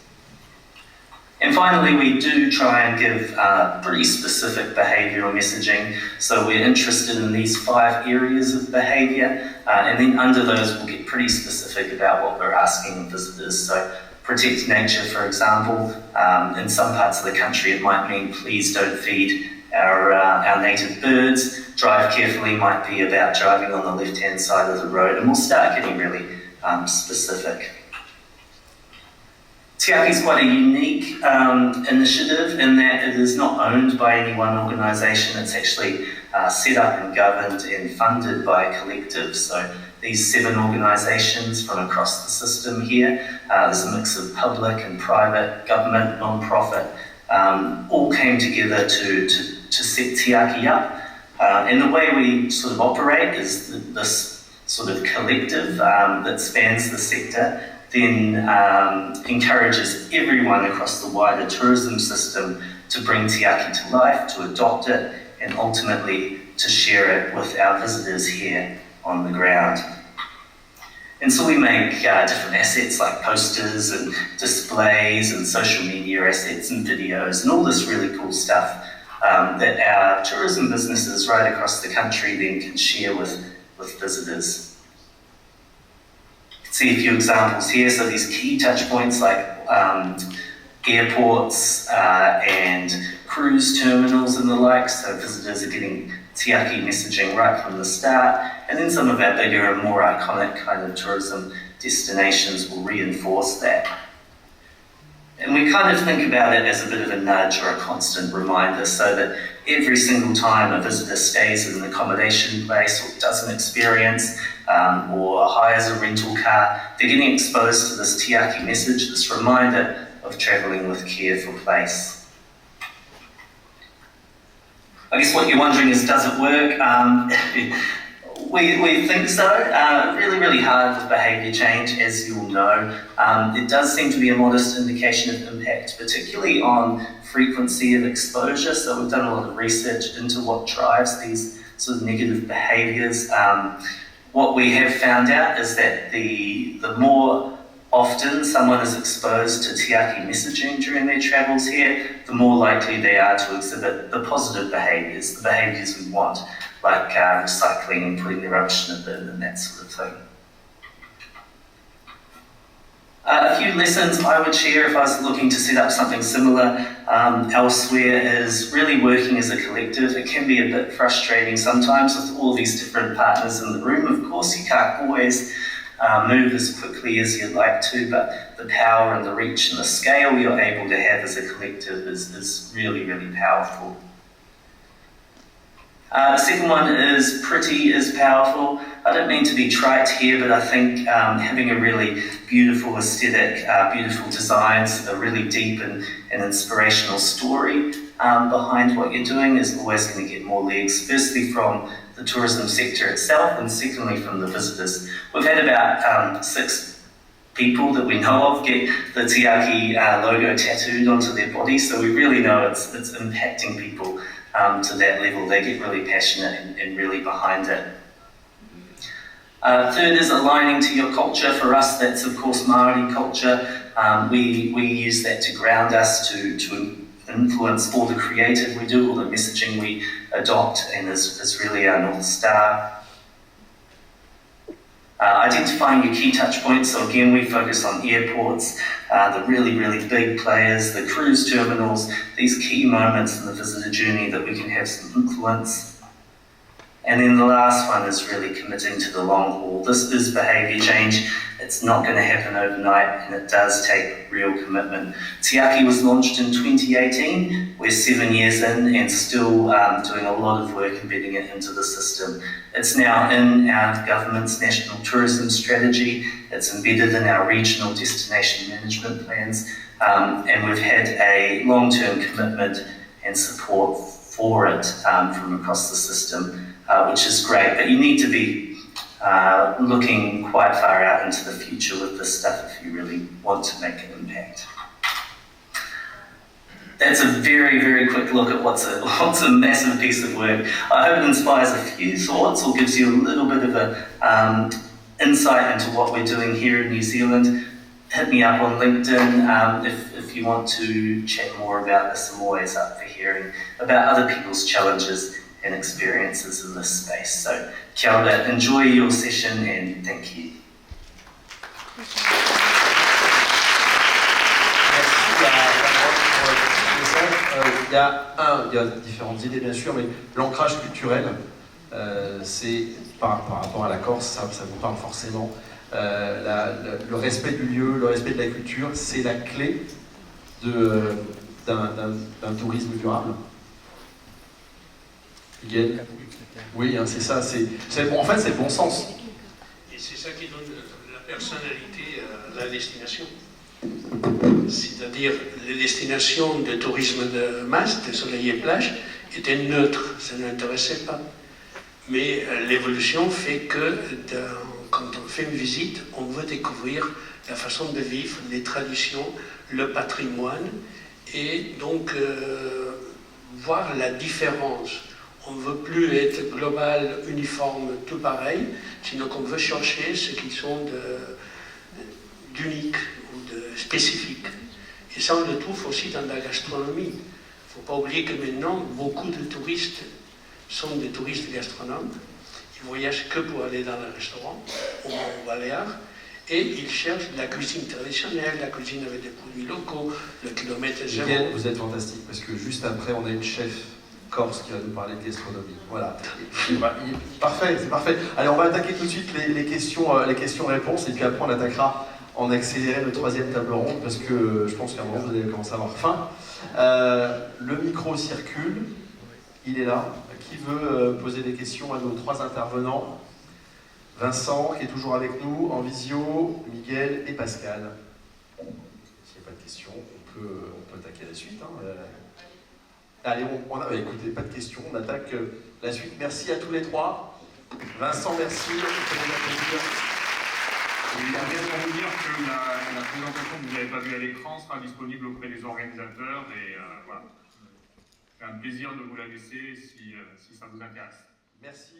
And finally, we do try and give pretty specific behavioural messaging. So we're interested in these 5 areas of behaviour, and then under those we'll get pretty specific about what we're asking visitors. So protect nature, for example. In some parts of the country it might mean please don't feed our native birds. Drive carefully might be about driving on the left-hand side of the road, and we'll start getting really specific. Tiaki is quite a unique initiative in that it is not owned by any one organisation. It's actually set up and governed and funded by a collective. So these 7 organisations from across the system here, there's a mix of public and private, government, non-profit, all came together to set Tiaki up. And the way we sort of operate is this sort of collective that spans the sector, then encourages everyone across the wider tourism system to bring Tiaki to life, to adopt it, and ultimately to share it with our visitors here on the ground. And so we make different assets like posters and displays and social media assets and videos and all this really cool stuff that our tourism businesses right across the country then can share with visitors. See a few examples here. So these key touch points like airports and cruise terminals and the like, so visitors are getting Tiaki messaging right from the start, and then some of our bigger and more iconic kind of tourism destinations will reinforce that. And we kind of think about it as a bit of a nudge or a constant reminder, so that every single time a visitor stays in an accommodation place or does an experience or hires a rental car, they're getting exposed to this Tiaki message, this reminder of travelling with care for place. I guess what you're wondering is, does it work? We think so. Really hard with behaviour change, as you'll know. It does seem to be a modest indication of impact, particularly on frequency of exposure. So we've done a lot of research into what drives these sort of negative behaviours. What we have found out is that the more often someone is exposed to Tiaki messaging during their travels here, the more likely they are to exhibit the positive behaviours, the behaviours we want, like recycling and putting the rubbish in the bin and that sort of thing. A few lessons I would share if I was looking to set up something similar elsewhere is really working as a collective. It can be a bit frustrating sometimes with all these different partners in the room. Of course, you can't always move as quickly as you'd like to, but the power and the reach and the scale you're able to have as a collective is really powerful. The second one is pretty is powerful. I don't mean to be trite here, but I think having a really beautiful aesthetic, beautiful designs, a really deep and inspirational story behind what you're doing is always going to get more legs, firstly from the tourism sector itself, and secondly from the visitors. We've had about 6 people that we know of get the Tiaki logo tattooed onto their body, so we really know it's impacting people to that level. They get really passionate and really behind it. Third is aligning to your culture. For us, that's of course Māori culture. We use that to ground us, to influence all the creative we do, all the messaging we adopt, and is really our North Star. Identifying your key touch points. So again, we focus on airports, the really big players, the cruise terminals, these key moments in the visitor journey that we can have some influence. And then the last one is really committing to the long haul. This is behaviour change. It's not going to happen overnight, and it does take real commitment. Tiaki was launched in 2018. We're 7 years in and still doing a lot of work embedding it into the system. It's now in our government's national tourism strategy. It's embedded in our regional destination management plans, and we've had a long-term commitment and support for it from across the system. Which is great, but you need to be looking quite far out into the future with this stuff if you really want to make an impact. That's a very quick look at what's a massive piece of work. I hope it inspires a few thoughts or gives you a little bit of a insight into what we're doing here in New Zealand. Hit me up on LinkedIn if you want to chat more about this. I'm always up for hearing about other people's challenges and experiences in this space. So, kia ora, enjoy your session and thank you. Il y a différentes idées bien sûr, mais l'ancrage culturel, c'est par rapport à la Corse, ça vous parle forcément. le respect du lieu, le respect de la culture, c'est la clé d'un tourisme durable. Miguel? Oui, hein, c'est ça. En fait, c'est le bon sens. Et c'est ça qui donne la personnalité à la destination. C'est-à-dire, les destinations de tourisme de masse, de soleil et plage, étaient neutres, ça n'intéressait pas. Mais l'évolution fait que quand on fait une visite, on veut découvrir la façon de vivre, les traditions, le patrimoine, et donc voir la différence. On ne veut plus être global, uniforme, tout pareil, sinon qu'on veut chercher ce qui sont d'unique ou de spécifique. Et ça, on le trouve aussi dans la gastronomie. Il ne faut pas oublier que maintenant, beaucoup de touristes sont des touristes gastronomes. Ils voyagent que pour aller dans le restaurant, au Baléares, et ils cherchent la cuisine traditionnelle, la cuisine avec des produits locaux, le kilomètre zéro. Miguel, vous êtes fantastique, parce que juste après, on a une chef corse qui va nous parler de gastronomie. Voilà. Parfait, c'est parfait. Allez, on va attaquer tout de suite les questions-réponses, et puis après, on attaquera en accéléré le troisième table ronde, parce que je pense qu'à un moment, vous allez commencer à avoir faim. Le micro circule, il est là. Qui veut poser des questions à nos trois intervenants? Vincent, qui est toujours avec nous, en visio, Miguel et Pascal. S'il n'y a pas de questions, on peut attaquer la suite. Hein. Allez, écoutez, pas de questions, on attaque la suite. Merci à tous les trois. Vincent, merci. Il y a bien pour vous dire que la présentation que vous n'avez pas vue à l'écran sera disponible auprès des organisateurs et voilà. C'est un plaisir de vous la laisser si ça vous intéresse. Merci.